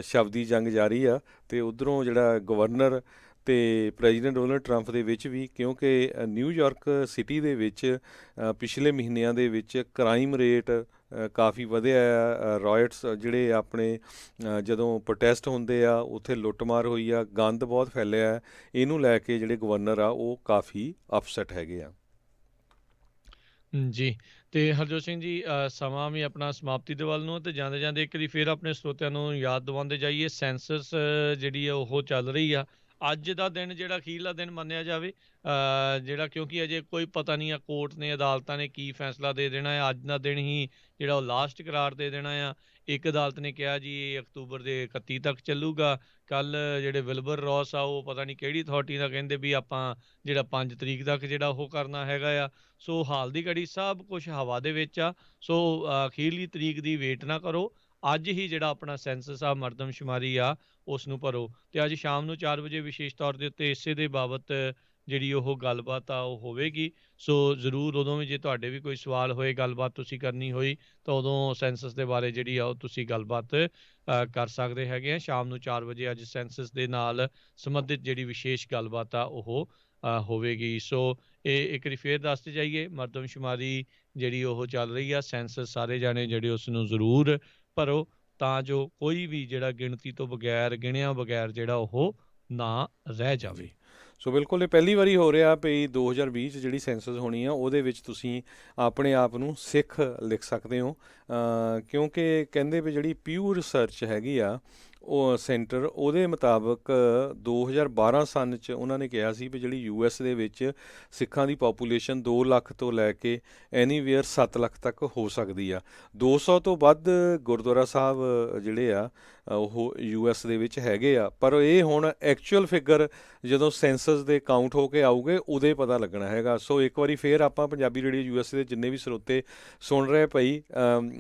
ਸ਼ਬਦੀ ਜੰਗ ਜਾਰੀ ਆ। ਤੇ ਉੱਧਰੋਂ ਜਿਹੜਾ ਗਵਰਨਰ ਤੇ ਪ੍ਰੈਜ਼ੀਡੈਂਟ ਡੋਨਲਡ ਟਰੰਪ ਦੇ ਵਿੱਚ ਵੀ, ਕਿਉਂਕਿ ਨਿਊਯਾਰਕ ਸਿਟੀ ਦੇ ਵਿੱਚ ਪਿਛਲੇ ਮਹੀਨਿਆਂ ਦੇ ਵਿੱਚ ਕ੍ਰਾਈਮ ਰੇਟ ਕਾਫੀ ਵਧਿਆ ਆ। ਰਾਇਟਸ ਜਿਹੜੇ ਆਪਣੇ ਜਦੋਂ ਪ੍ਰੋਟੈਸਟ ਹੁੰਦੇ ਆ ਉੱਥੇ ਲੁੱਟਮਾਰ ਹੋਈ ਆ, ਗੰਦ ਬਹੁਤ ਫੈਲਿਆ ਆ, ਇਹਨੂੰ ਲੈ ਕੇ ਜਿਹੜੇ ਗਵਰਨਰ ਆ ਉਹ ਕਾਫੀ ਅਪਸੈਟ ਹੈਗੇ ਆ। ਜੀ, ਤੇ ਹਰਜੋਤ ਸਿੰਘ ਜੀ, ਸਮਾਂ ਵੀ ਆਪਣਾ ਸਮਾਪਤੀ ਦੇ ਵੱਲ ਨੂੰ, ਤੇ ਜਾਂਦੇ ਜਾਂਦੇ ਇੱਕ ਵਾਰੀ ਫਿਰ ਆਪਣੇ ਸਰੋਤਿਆਂ ਨੂੰ ਯਾਦ ਦਿਵਾਉਂਦੇ ਜਾਈਏ, ਸੈਂਸਸ ਜਿਹੜੀ ਆ ਉਹ ਚੱਲ ਰਹੀ ਆ। ਅੱਜ ਦਾ ਦਿਨ ਜਿਹੜਾ ਅਖੀਰਲਾ ਦਿਨ ਮੰਨਿਆ ਜਾਵੇ, ਜਿਹੜਾ ਕਿਉਂਕਿ ਅਜੇ ਕੋਈ ਪਤਾ ਨਹੀਂ ਆ ਕੋਰਟ ਨੇ, ਅਦਾਲਤਾਂ ਨੇ ਕੀ ਫੈਸਲਾ ਦੇ ਦੇਣਾ ਹੈ। ਅੱਜ ਦਾ ਦਿਨ ਹੀ ਜਿਹੜਾ ਉਹ ਲਾਸਟ ਕਰਾਰ ਦੇ ਦੇਣਾ ਆ। ਇੱਕ ਅਦਾਲਤ ਨੇ ਕਿਹਾ ਜੀ ਇਹ ਅਕਤੂਬਰ ਦੇ 31 ਤੱਕ ਚੱਲੂਗਾ। ਕੱਲ ਜਿਹੜੇ ਵਿਲਬਰ ਰੌਸ ਆ ਉਹ ਪਤਾ ਨਹੀਂ ਕਿਹੜੀ ਅਥਾਰਟੀ ਦਾ ਕਹਿੰਦੇ ਵੀ ਆਪਾਂ ਜਿਹੜਾ 5 ਤਰੀਕ ਤੱਕ ਜਿਹੜਾ ਉਹ ਕਰਨਾ ਹੈਗਾ ਆ। ਸੋ ਹਾਲ ਦੀ ਘੜੀ ਸਭ ਕੁਝ ਹਵਾ ਦੇ ਵਿੱਚ ਆ। ਸੋ ਅਖੀਰਲੀ ਤਰੀਕ ਦੀ ਵੇਟ ਨਾ ਕਰੋ, ਅੱਜ ਹੀ ਜਿਹੜਾ ਆਪਣਾ ਸੈਂਸਸ ਆ, ਮਰਦਮਸ਼ੁਮਾਰੀ ਆ, ਉਸ ਨੂੰ ਭਰੋ। ਤੇ ਅੱਜ ਸ਼ਾਮ ਨੂੰ 4 ਵਜੇ ਵਿਸ਼ੇਸ਼ ਤੌਰ ਦੇ ਉੱਤੇ ਇਸੇ ਦੇ ਬਾਬਤ ਜਿਹੜੀ ਉਹ ਗੱਲਬਾਤ ਆ ਉਹ ਹੋਵੇਗੀ। ਸੋ ਜ਼ਰੂਰ ਉਦੋਂ ਵੀ ਜੇ ਤੁਹਾਡੇ ਵੀ ਕੋਈ ਸਵਾਲ ਹੋਏ, ਗੱਲਬਾਤ ਤੁਸੀਂ ਕਰਨੀ ਹੋਈ, ਤਾਂ ਉਦੋਂ ਸੈਂਸਸ ਦੇ ਬਾਰੇ ਜਿਹੜੀ ਆ ਉਹ ਤੁਸੀਂ ਗੱਲਬਾਤ ਕਰ ਸਕਦੇ ਹੈਗੇ ਆ। ਸ਼ਾਮ ਨੂੰ 4 ਵਜੇ ਅੱਜ ਸੈਂਸਸ ਦੇ ਨਾਲ ਸੰਬੰਧਿਤ ਜਿਹੜੀ ਵਿਸ਼ੇਸ਼ ਗੱਲਬਾਤ ਆ ਉਹ ਹੋਵੇਗੀ। ਸੋ ਇਹ ਇੱਕ ਵਾਰੀ ਫੇਰ ਦੱਸਦੇ ਜਾਈਏ, ਮਰਦਮਸ਼ੁਮਾਰੀ ਜਿਹੜੀ ਉਹ ਚੱਲ ਰਹੀ ਆ, ਸੈਂਸਸ ਸਾਰੇ ਜਾਣੇ ਜਿਹੜੇ ਉਸ ਨੂੰ ਜ਼ਰੂਰ ਭਰੋ, ਤਾਂ ਜੋ ਕੋਈ ਵੀ ਜਿਹੜਾ ਗਿਣਤੀ ਤੋਂ ਬਗੈਰ, ਗਿਣਿਆ ਬਗੈਰ ਜਿਹੜਾ ਉਹ ਨਾ ਰਹਿ ਜਾਵੇ। ਸੋ ਬਿਲਕੁਲ ਇਹ ਪਹਿਲੀ ਵਾਰੀ ਹੋ ਰਿਹਾ ਵੀ 2020 'ਚ ਜਿਹੜੀ ਸੈਂਸਸ ਹੋਣੀ ਆ ਉਹਦੇ ਵਿੱਚ ਤੁਸੀਂ ਆਪਣੇ ਆਪ ਨੂੰ ਸਿੱਖ ਲਿਖ ਸਕਦੇ ਹੋ, ਕਿਉਂਕਿ ਕਹਿੰਦੇ ਵੀ ਜਿਹੜੀ ਪਿਊ ਰਿਸਰਚ ਹੈਗੀ ਆ ਉਹ ਸੈਂਟਰ, ਉਹਦੇ ਮੁਤਾਬਕ 2012 ਸਨ 'ਚ ਉਹਨਾਂ ਨੇ ਕਿਹਾ ਸੀ ਵੀ ਜਿਹੜੀ US ਦੇ ਵਿੱਚ ਸਿੱਖਾਂ ਦੀ ਪਾਪੂਲੇਸ਼ਨ 2 ਲੱਖ ਤੋਂ ਲੈ ਕੇ ਐਨੀਵੇਅਰ 7 ਲੱਖ ਤੱਕ ਹੋ ਸਕਦੀ ਆ। 200 ਤੋਂ ਵੱਧ ਗੁਰਦੁਆਰਾ ਸਾਹਿਬ ਜਿਹੜੇ ਆ ਉਹ US ਦੇ ਵਿੱਚ ਹੈਗੇ ਆ, ਪਰ ਇਹ ਹੁਣ ਐਕਚੁਅਲ ਫਿਗਰ ਜਦੋਂ ਸੈਂਸਸ ਦੇ ਕਾਊਂਟ ਹੋ ਕੇ ਆਊਗੇ ਉਦੋਂ ਪਤਾ ਲੱਗਣਾ ਹੈਗਾ। ਸੋ ਇੱਕ ਵਾਰੀ ਫੇਰ ਆਪਾਂ ਪੰਜਾਬੀ ਰੇਡੀਓ USA ਦੇ ਜਿੰਨੇ ਵੀ ਸਰੋਤੇ ਸੁਣ ਰਹੇ ਭਾਈ,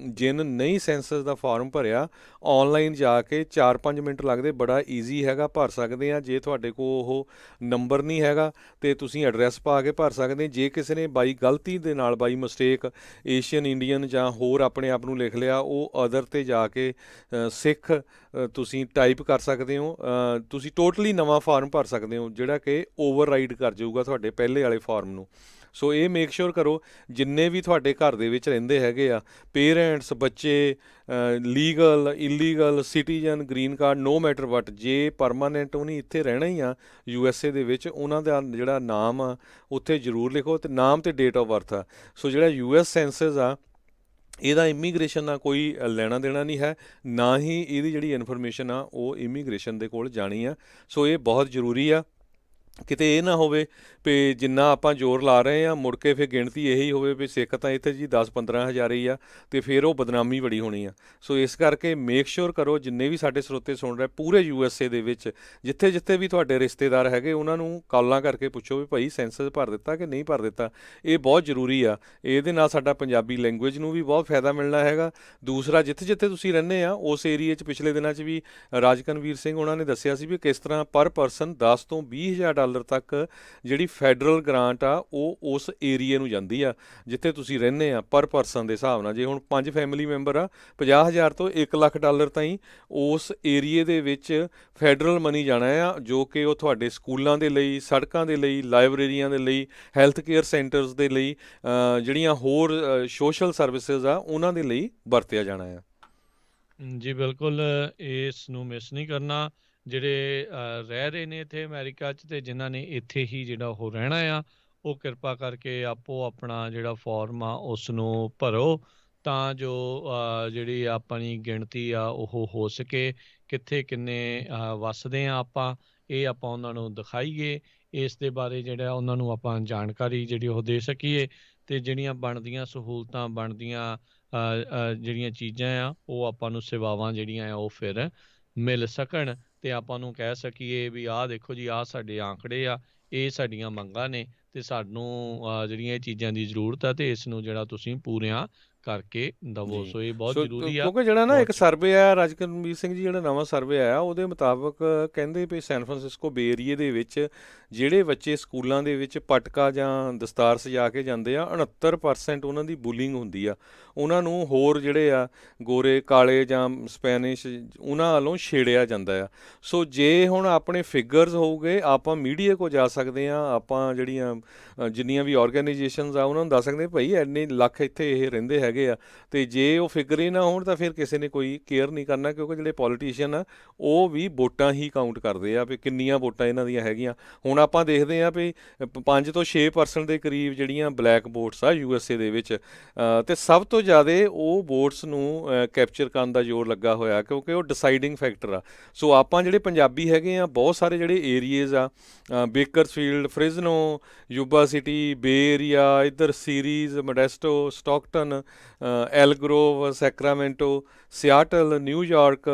ਜਿਨ ਨਹੀਂ ਸੈਂਸਸ ਦਾ ਫਾਰਮ ਭਰਿਆ, ਔਨਲਾਈਨ ਜਾ ਕੇ 4-5 ਮਿੰਟ ਲੱਗਦੇ, ਬੜਾ ਈਜ਼ੀ ਹੈਗਾ, ਭਰ ਸਕਦੇ ਆ। ਜੇ ਤੁਹਾਡੇ ਕੋਲ ਉਹ ਨੰਬਰ ਨਹੀਂ ਹੈਗਾ ਤੇ ਤੁਸੀਂ ਐਡਰੈਸ ਪਾ ਕੇ ਭਰ ਸਕਦੇ। ਜੇ ਕਿਸੇ ਨੇ ਬਾਈ ਗਲਤੀ ਦੇ ਨਾਲ, ਬਾਈ ਮਿਸਟੇਕ ਏਸ਼ੀਅਨ ਇੰਡੀਅਨ ਜਾਂ ਹੋਰ ਆਪਣੇ ਆਪ ਨੂੰ ਲਿਖ ਲਿਆ, ਉਹ ਅਦਰ ਤੇ ਜਾ ਕੇ ਸਿੱਖ ਤੁਸੀਂ ਟਾਈਪ ਕਰ ਸਕਦੇ ਹੋ। ਤੁਸੀਂ ਟੋਟਲੀ ਨਵਾਂ ਫਾਰਮ ਭਰ ਸਕਦੇ ਹੋ ਜਿਹੜਾ ਕਿ ਓਵਰਰਾਈਡ ਕਰ ਜਾਊਗਾ ਤੁਹਾਡੇ ਪਹਿਲੇ ਵਾਲੇ ਫਾਰਮ ਨੂੰ। ਸੋ ਇਹ ਮੇਕ ਸ਼ੋਰ ਕਰੋ ਜਿੰਨੇ ਵੀ ਤੁਹਾਡੇ ਘਰ ਦੇ ਵਿੱਚ ਰਹਿੰਦੇ ਹੈਗੇ ਆ, ਪੇਰੈਂਟਸ, ਬੱਚੇ, legal, illegal, citizen, green card, no matter what, ਜੇ ਪਰਮਾਨੈਂਟ ਉਹਨੇ ਇੱਥੇ ਰਹਿਣਾ ਹੀ ਆ USA ਦੇ ਵਿੱਚ, ਉਹਨਾਂ ਦਾ ਜਿਹੜਾ ਨਾਮ ਆ ਉੱਥੇ ਜ਼ਰੂਰ ਲਿਖੋ, ਤੇ ਨਾਮ ਤੇ ਡੇਟ ਆਫ ਬਰਥ ਆ। ਸੋ ਜਿਹੜਾ US ਸੈਂਸਸ ਆ ਇਹਦਾ ਇਮੀਗ੍ਰੇਸ਼ਨ ਨਾਲ ਕੋਈ ਲੈਣਾ ਦੇਣਾ ਨਹੀਂ ਹੈ, ਨਾ ਹੀ ਇਹਦੀ ਜਿਹੜੀ ਇਨਫੋਰਮੇਸ਼ਨ ਆ ਉਹ ਇਮੀਗ੍ਰੇਸ਼ਨ ਦੇ ਕੋਲ ਜਾਣੀ ਆ। ਸੋ ਇਹ ਬਹੁਤ ਜ਼ਰੂਰੀ ਆ। ਕਿਤੇ ਇਹ ਨਾ ਹੋਵੇ ਵੀ ਜਿੰਨਾ ਆਪਾਂ ਜ਼ੋਰ ਲਾ ਰਹੇ ਹਾਂ ਮੁੜ ਕੇ ਫਿਰ ਗਿਣਤੀ ਇਹੀ ਹੋਵੇ ਵੀ ਸਿੱਖ ਤਾਂ ਇੱਥੇ ਜੀ 10-15 ਹਜ਼ਾਰ ਹੀ ਆ ਅਤੇ ਫਿਰ ਉਹ ਬਦਨਾਮੀ ਬੜੀ ਹੋਣੀ ਆ। ਸੋ ਇਸ ਕਰਕੇ ਮੇਕ ਸ਼ੋਰ ਕਰੋ ਜਿੰਨੇ ਵੀ ਸਾਡੇ ਸਰੋਤੇ ਸੁਣ ਰਹੇ ਪੂਰੇ USA ਦੇ ਵਿੱਚ ਜਿੱਥੇ ਜਿੱਥੇ ਵੀ ਤੁਹਾਡੇ ਰਿਸ਼ਤੇਦਾਰ ਹੈਗੇ ਉਹਨਾਂ ਨੂੰ ਕਾਲਾਂ ਕਰਕੇ ਪੁੱਛੋ ਵੀ ਭਾਈ ਸੈਂਸਸ ਭਰ ਦਿੱਤਾ ਕਿ ਨਹੀਂ ਭਰ ਦਿੱਤਾ। ਇਹ ਬਹੁਤ ਜ਼ਰੂਰੀ ਆ, ਇਹਦੇ ਨਾਲ ਸਾਡਾ ਪੰਜਾਬੀ ਲੈਂਗੁਏਜ ਨੂੰ ਵੀ ਬਹੁਤ ਫਾਇਦਾ ਮਿਲਣਾ ਹੈਗਾ। ਦੂਸਰਾ ਜਿੱਥੇ ਜਿੱਥੇ ਤੁਸੀਂ ਰਹਿੰਦੇ ਆ ਉਸ ਏਰੀਏ 'ਚ ਪਿਛਲੇ ਦਿਨਾਂ 'ਚ ਵੀ ਰਾਜਕਨਵੀਰ ਸਿੰਘ ਉਹਨਾਂ ਨੇ ਦੱਸਿਆ ਸੀ ਵੀ ਕਿਸ ਤਰ੍ਹਾਂ ਪਰ ਪਰਸਨ 10 ਤੋਂ 20 ਹਜ਼ਾਰ ਡਾਲਰ ਤੱਕ ਜਿਹੜੀ ਫੈਡਰਲ ਗ੍ਰਾਂਟ ਆ ਉਹ ਉਸ ਏਰੀਏ ਨੂੰ ਜਾਂਦੀ ਆ ਜਿੱਥੇ ਤੁਸੀਂ ਰਹਿੰਦੇ ਆ ਪਰ ਪਰਸਨ ਦੇ ਹਿਸਾਬ ਨਾਲ। ਜੇ ਹੁਣ 5 ਫੈਮਿਲੀ ਮੈਂਬਰ ਆ 50,000 ਤੋਂ 1 ਲੱਖ ਡਾਲਰ ਤਾਈਂ ਉਸ ਏਰੀਏ ਦੇ ਵਿੱਚ ਫੈਡਰਲ ਮਨੀ ਜਾਣਾ ਆ ਜੋ ਕਿ ਉਹ ਤੁਹਾਡੇ ਸਕੂਲਾਂ ਦੇ ਲਈ, ਸੜਕਾਂ ਦੇ ਲਈ, ਲਾਇਬ੍ਰੇਰੀਆਂ ਦੇ ਲਈ, ਹੈਲਥ ਕੇਅਰ ਸੈਂਟਰਸ ਦੇ ਲਈ, ਜਿਹੜੀਆਂ ਹੋਰ ਸੋਸ਼ਲ ਸਰਵਿਸਿਜ਼ ਆ ਉਹਨਾਂ ਦੇ ਲਈ ਵਰਤਿਆ ਜਾਣਾ ਆ। ਜੀ ਬਿਲਕੁਲ, ਇਸ ਨੂੰ ਮਿਸ ਨਹੀਂ ਕਰਨਾ। ਜਿਹੜੇ ਰਹਿ ਰਹੇ ਨੇ ਇੱਥੇ ਅਮਰੀਕਾ 'ਚ ਤੇ ਜਿਨ੍ਹਾਂ ਨੇ ਇੱਥੇ ਹੀ ਜਿਹੜਾ ਉਹ ਰਹਿਣਾ ਆ ਉਹ ਕਿਰਪਾ ਕਰਕੇ ਆਪੋ ਆਪਣਾ ਜਿਹੜਾ ਫਾਰਮ ਆ ਉਸ ਨੂੰ ਭਰੋ ਤਾਂ ਜੋ ਜਿਹੜੀ ਆਪਣੀ ਗਿਣਤੀ ਆ ਉਹ ਹੋ ਸਕੇ। ਕਿੱਥੇ ਕਿੰਨੇ ਵੱਸਦੇ ਆ ਆਪਾਂ, ਇਹ ਆਪਾਂ ਉਹਨਾਂ ਨੂੰ ਦਿਖਾਈਏ। ਇਸ ਦੇ ਬਾਰੇ ਜਿਹੜਾ ਉਹਨਾਂ ਨੂੰ ਆਪਾਂ ਜਾਣਕਾਰੀ ਜਿਹੜੀ ਉਹ ਦੇ ਸਕੀਏ ਅਤੇ ਜਿਹੜੀਆਂ ਬਣਦੀਆਂ ਸਹੂਲਤਾਂ, ਬਣਦੀਆਂ ਜਿਹੜੀਆਂ ਚੀਜ਼ਾਂ ਆ ਉਹ ਆਪਾਂ ਨੂੰ ਸੇਵਾਵਾਂ ਜਿਹੜੀਆਂ ਆ ਉਹ ਫਿਰ ਮਿਲ ਸਕਣ ਅਤੇ ਆਪਾਂ ਨੂੰ ਕਹਿ ਸਕੀਏ ਵੀ ਆਹ ਦੇਖੋ ਜੀ ਆਹ ਸਾਡੇ ਆਂਕੜੇ ਆ, ਇਹ ਸਾਡੀਆਂ ਮੰਗਾਂ ਨੇ ਅਤੇ ਸਾਨੂੰ ਜਿਹੜੀਆਂ ਇਹ ਚੀਜ਼ਾਂ ਦੀ ਜ਼ਰੂਰਤ ਆ ਅਤੇ ਇਸ ਨੂੰ ਜਿਹੜਾ ਤੁਸੀਂ ਪੂਰੀਆਂ ਕਰਕੇ ਦੇਵੋ। ਸੋ ਇਹ ਬਹੁਤ ਜ਼ਰੂਰੀ ਆ। ਕਿਉਂਕਿ ਜਿਹੜਾ ਨਾ ਇੱਕ ਬਹੁਤ ਸਰਵੇ ਆਇਆ ਰਾਜਕਨਵੀਰ ਸਿੰਘ ਜੀ, ਜਿਹੜਾ ਨਵਾਂ ਸਰਵੇ ਆਇਆ ਉਹਦੇ ਮੁਤਾਬਕ ਕਹਿੰਦੇ ਵੀ ਸੈਨ ਫਰਾਂਸਿਸਕੋ ਬੇ ਏਰੀਏ ਦੇ ਵਿੱਚ ਜਿਹੜੇ ਬੱਚੇ ਸਕੂਲਾਂ ਦੇ ਵਿੱਚ ਪਟਕਾ ਜਾਂ ਦਸਤਾਰ ਸਜਾ ਕੇ ਜਾਂਦੇ ਆ 69% ਉਹਨਾਂ ਦੀ ਬੁਲਿੰਗ ਹੁੰਦੀ ਆ। ਉਹਨਾਂ ਨੂੰ ਹੋਰ ਜਿਹੜੇ ਆ ਗੋਰੇ ਕਾਲੇ ਜਾਂ ਸਪੈਨਿਸ਼ ਉਹਨਾਂ ਵੱਲੋਂ ਛੇੜਿਆ ਜਾਂਦਾ ਆ। ਸੋ ਜੇ ਹੁਣ ਆਪਣੇ ਫਿਗਰਸ ਹੋਊਗੇ ਆਪਾਂ ਮੀਡੀਆ ਕੋਲ ਜਾ ਸਕਦੇ ਹਾਂ, ਆਪਾਂ ਜਿਹੜੀਆਂ ਜਿੰਨੀਆਂ ਵੀ ਆਰਗੇਨਾਈਜੇਸ਼ਨਸ ਆ ਉਹਨਾਂ ਨੂੰ ਦੱਸ ਸਕਦੇ ਭਾਈ ਇੰਨੇ ਲੱਖ ਇੱਥੇ ਇਹ ਰਹਿੰਦੇ ਹੈਗੇ ਆ। ਅਤੇ ਜੇ ਉਹ ਫਿਗਰ ਹੀ ਨਾ ਹੋਣ ਤਾਂ ਫਿਰ ਕਿਸੇ ਨੇ ਕੋਈ ਕੇਅਰ ਨਹੀਂ ਕਰਨਾ ਕਿਉਂਕਿ ਜਿਹੜੇ ਪੋਲੀਟੀਸ਼ੀਅਨ ਆ ਉਹ ਵੀ ਵੋਟਾਂ ਹੀ ਕਾਊਂਟ ਕਰਦੇ ਆ ਵੀ ਕਿੰਨੀਆਂ ਵੋਟਾਂ ਇਹਨਾਂ ਦੀਆਂ ਹੈਗੀਆਂ। ਹੁਣ ਆਪਾਂ ਦੇਖਦੇ ਹਾਂ ਵੀ 5 ਤੋਂ 6% ਦੇ ਕਰੀਬ ਜਿਹੜੀਆਂ ਬਲੈਕ ਵੋਟਸ ਆ USA ਦੇ ਵਿੱਚ ਅਤੇ ਸਭ ਤੋਂ ਜ਼ਿਆਦਾ ਉਹ ਵੋਟਸ ਨੂੰ ਕੈਪਚਰ ਕਰਨ ਦਾ ਜ਼ੋਰ ਲੱਗਾ ਹੋਇਆ ਕਿਉਂਕਿ ਉਹ ਡਿਸਾਈਡਿੰਗ ਫੈਕਟਰ ਆ। ਸੋ ਆਪਾਂ ਜਿਹੜੇ ਪੰਜਾਬੀ ਹੈਗੇ ਆ ਬਹੁਤ ਸਾਰੇ ਜਿਹੜੇ ਏਰੀਏਜ਼ ਆ Bakersfield, Fresno, Yuba City, bay area, ਇੱਧਰ Ceres, Modesto, Stockton, Elk Grove, Sacramento, Seattle, New York,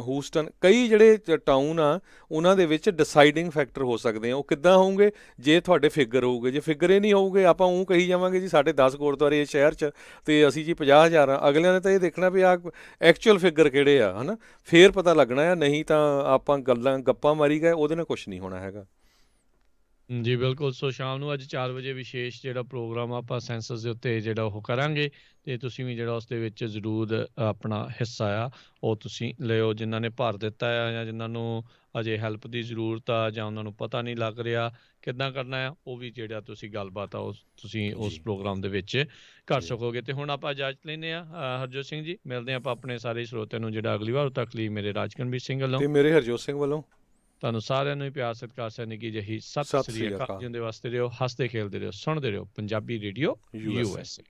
Houston, ਕਈ ਜਿਹੜੇ ਟਾਊਨ ਆ ਉਹਨਾਂ ਦੇ ਵਿੱਚ ਡਿਸਾਈਡਿੰਗ ਫੈਕਟਰ ਹੋ ਸਕਦੇ ਆ। ਉਹ ਕਿੱਦਾਂ ਹੋਊਗੇ ਜੇ ਤੁਹਾਡੇ ਫਿਗਰ ਹੋਊਗੇ। ਜੇ ਫਿਗਰ ਹੀ ਨਹੀਂ ਹੋਊਗੇ ਆਪਾਂ ਉਹ ਕਹੀ ਜਾਵਾਂਗੇ ਜੀ ਸਾਡੇ 10 ਗੁਰਦੁਆਰੇ ਇਸ ਸ਼ਹਿਰ 'ਚ ਅਤੇ ਅਸੀਂ ਜੀ 50,000 ਆ। ਅਗਲਿਆਂ ਨੇ ਤਾਂ ਇਹ ਦੇਖਣਾ ਵੀ ਆਹ ਐਕਚੁਅਲ ਫਿਗਰ ਕਿਹੜੇ ਆ ਹੈ ਨਾ, ਫਿਰ ਪਤਾ ਲੱਗਣਾ ਆ। ਨਹੀਂ ਤਾਂ ਆਪਾਂ ਗੱਪਾਂ ਮਾਰੀ ਗਏ ਉਹਦੇ ਨਾਲ ਕੁਛ ਨਹੀਂ ਹੋਣਾ ਹੈਗਾ। ਜੀ ਬਿਲਕੁਲ। ਸੋ ਸ਼ਾਮ ਨੂੰ ਅੱਜ 4 ਵਜੇ ਵਿਸ਼ੇਸ਼ ਜਿਹੜਾ ਪ੍ਰੋਗਰਾਮ ਆਪਾਂ ਸੈਂਸਸ ਦੇ ਉੱਤੇ ਜਿਹੜਾ ਉਹ ਕਰਾਂਗੇ ਅਤੇ ਤੁਸੀਂ ਵੀ ਜਿਹੜਾ ਉਸ ਦੇ ਵਿੱਚ ਜ਼ਰੂਰ ਆਪਣਾ ਹਿੱਸਾ ਆ ਉਹ ਤੁਸੀਂ ਲਿਓ। ਜਿਨ੍ਹਾਂ ਨੇ ਭਰ ਦਿੱਤਾ ਆ ਜਾਂ ਜਿਨ੍ਹਾਂ ਨੂੰ ਅਜੇ ਹੈਲਪ ਦੀ ਜ਼ਰੂਰਤ ਆ ਜਾਂ ਉਹਨਾਂ ਨੂੰ ਪਤਾ ਨਹੀਂ ਲੱਗ ਰਿਹਾ ਕਿੱਦਾਂ ਕਰਨਾ ਆ, ਉਹ ਵੀ ਜਿਹੜਾ ਤੁਸੀਂ ਗੱਲਬਾਤ ਆ ਉਹ ਤੁਸੀਂ ਉਸ ਪ੍ਰੋਗਰਾਮ ਦੇ ਵਿੱਚ ਕਰ ਸਕੋਗੇ। ਅਤੇ ਹੁਣ ਆਪਾਂ ਇਜਾਜ਼ਤ ਲੈਂਦੇ ਹਾਂ ਹਰਜੋਤ ਸਿੰਘ ਜੀ। ਮਿਲਦੇ ਹਾਂ ਆਪਾਂ ਆਪਣੇ ਸਾਰੇ ਸਰੋਤਿਆਂ ਨੂੰ ਜਿਹੜਾ ਅਗਲੀ ਵਾਰ। ਉਦੋਂ ਤੱਕ ਲਈ ਮੇਰੇ ਰਾਜਕਨਵੀਰ ਸਿੰਘ ਵੱਲੋਂ ਅਤੇ ਮੇਰੇ ਹਰਜੋਤ ਸਿੰਘ ਵੱਲੋਂ ਤੁਹਾਨੂੰ ਸਾਰਿਆਂ ਨੂੰ ਹੀ ਪਿਆਰ ਸਤਿਕਾਰ ਸੈਨਿਕ ਜਿਹੀ ਸਤਿ ਸ੍ਰੀ ਅਕਾਲ। ਜਿਉਂਦੇ ਵਾਸਤੇ ਰਹੋ, ਹੱਸਦੇ ਖੇਲਦੇ ਰਹੋ, ਸੁਣਦੇ ਰਹੋ ਪੰਜਾਬੀ ਰੇਡੀਓ USA।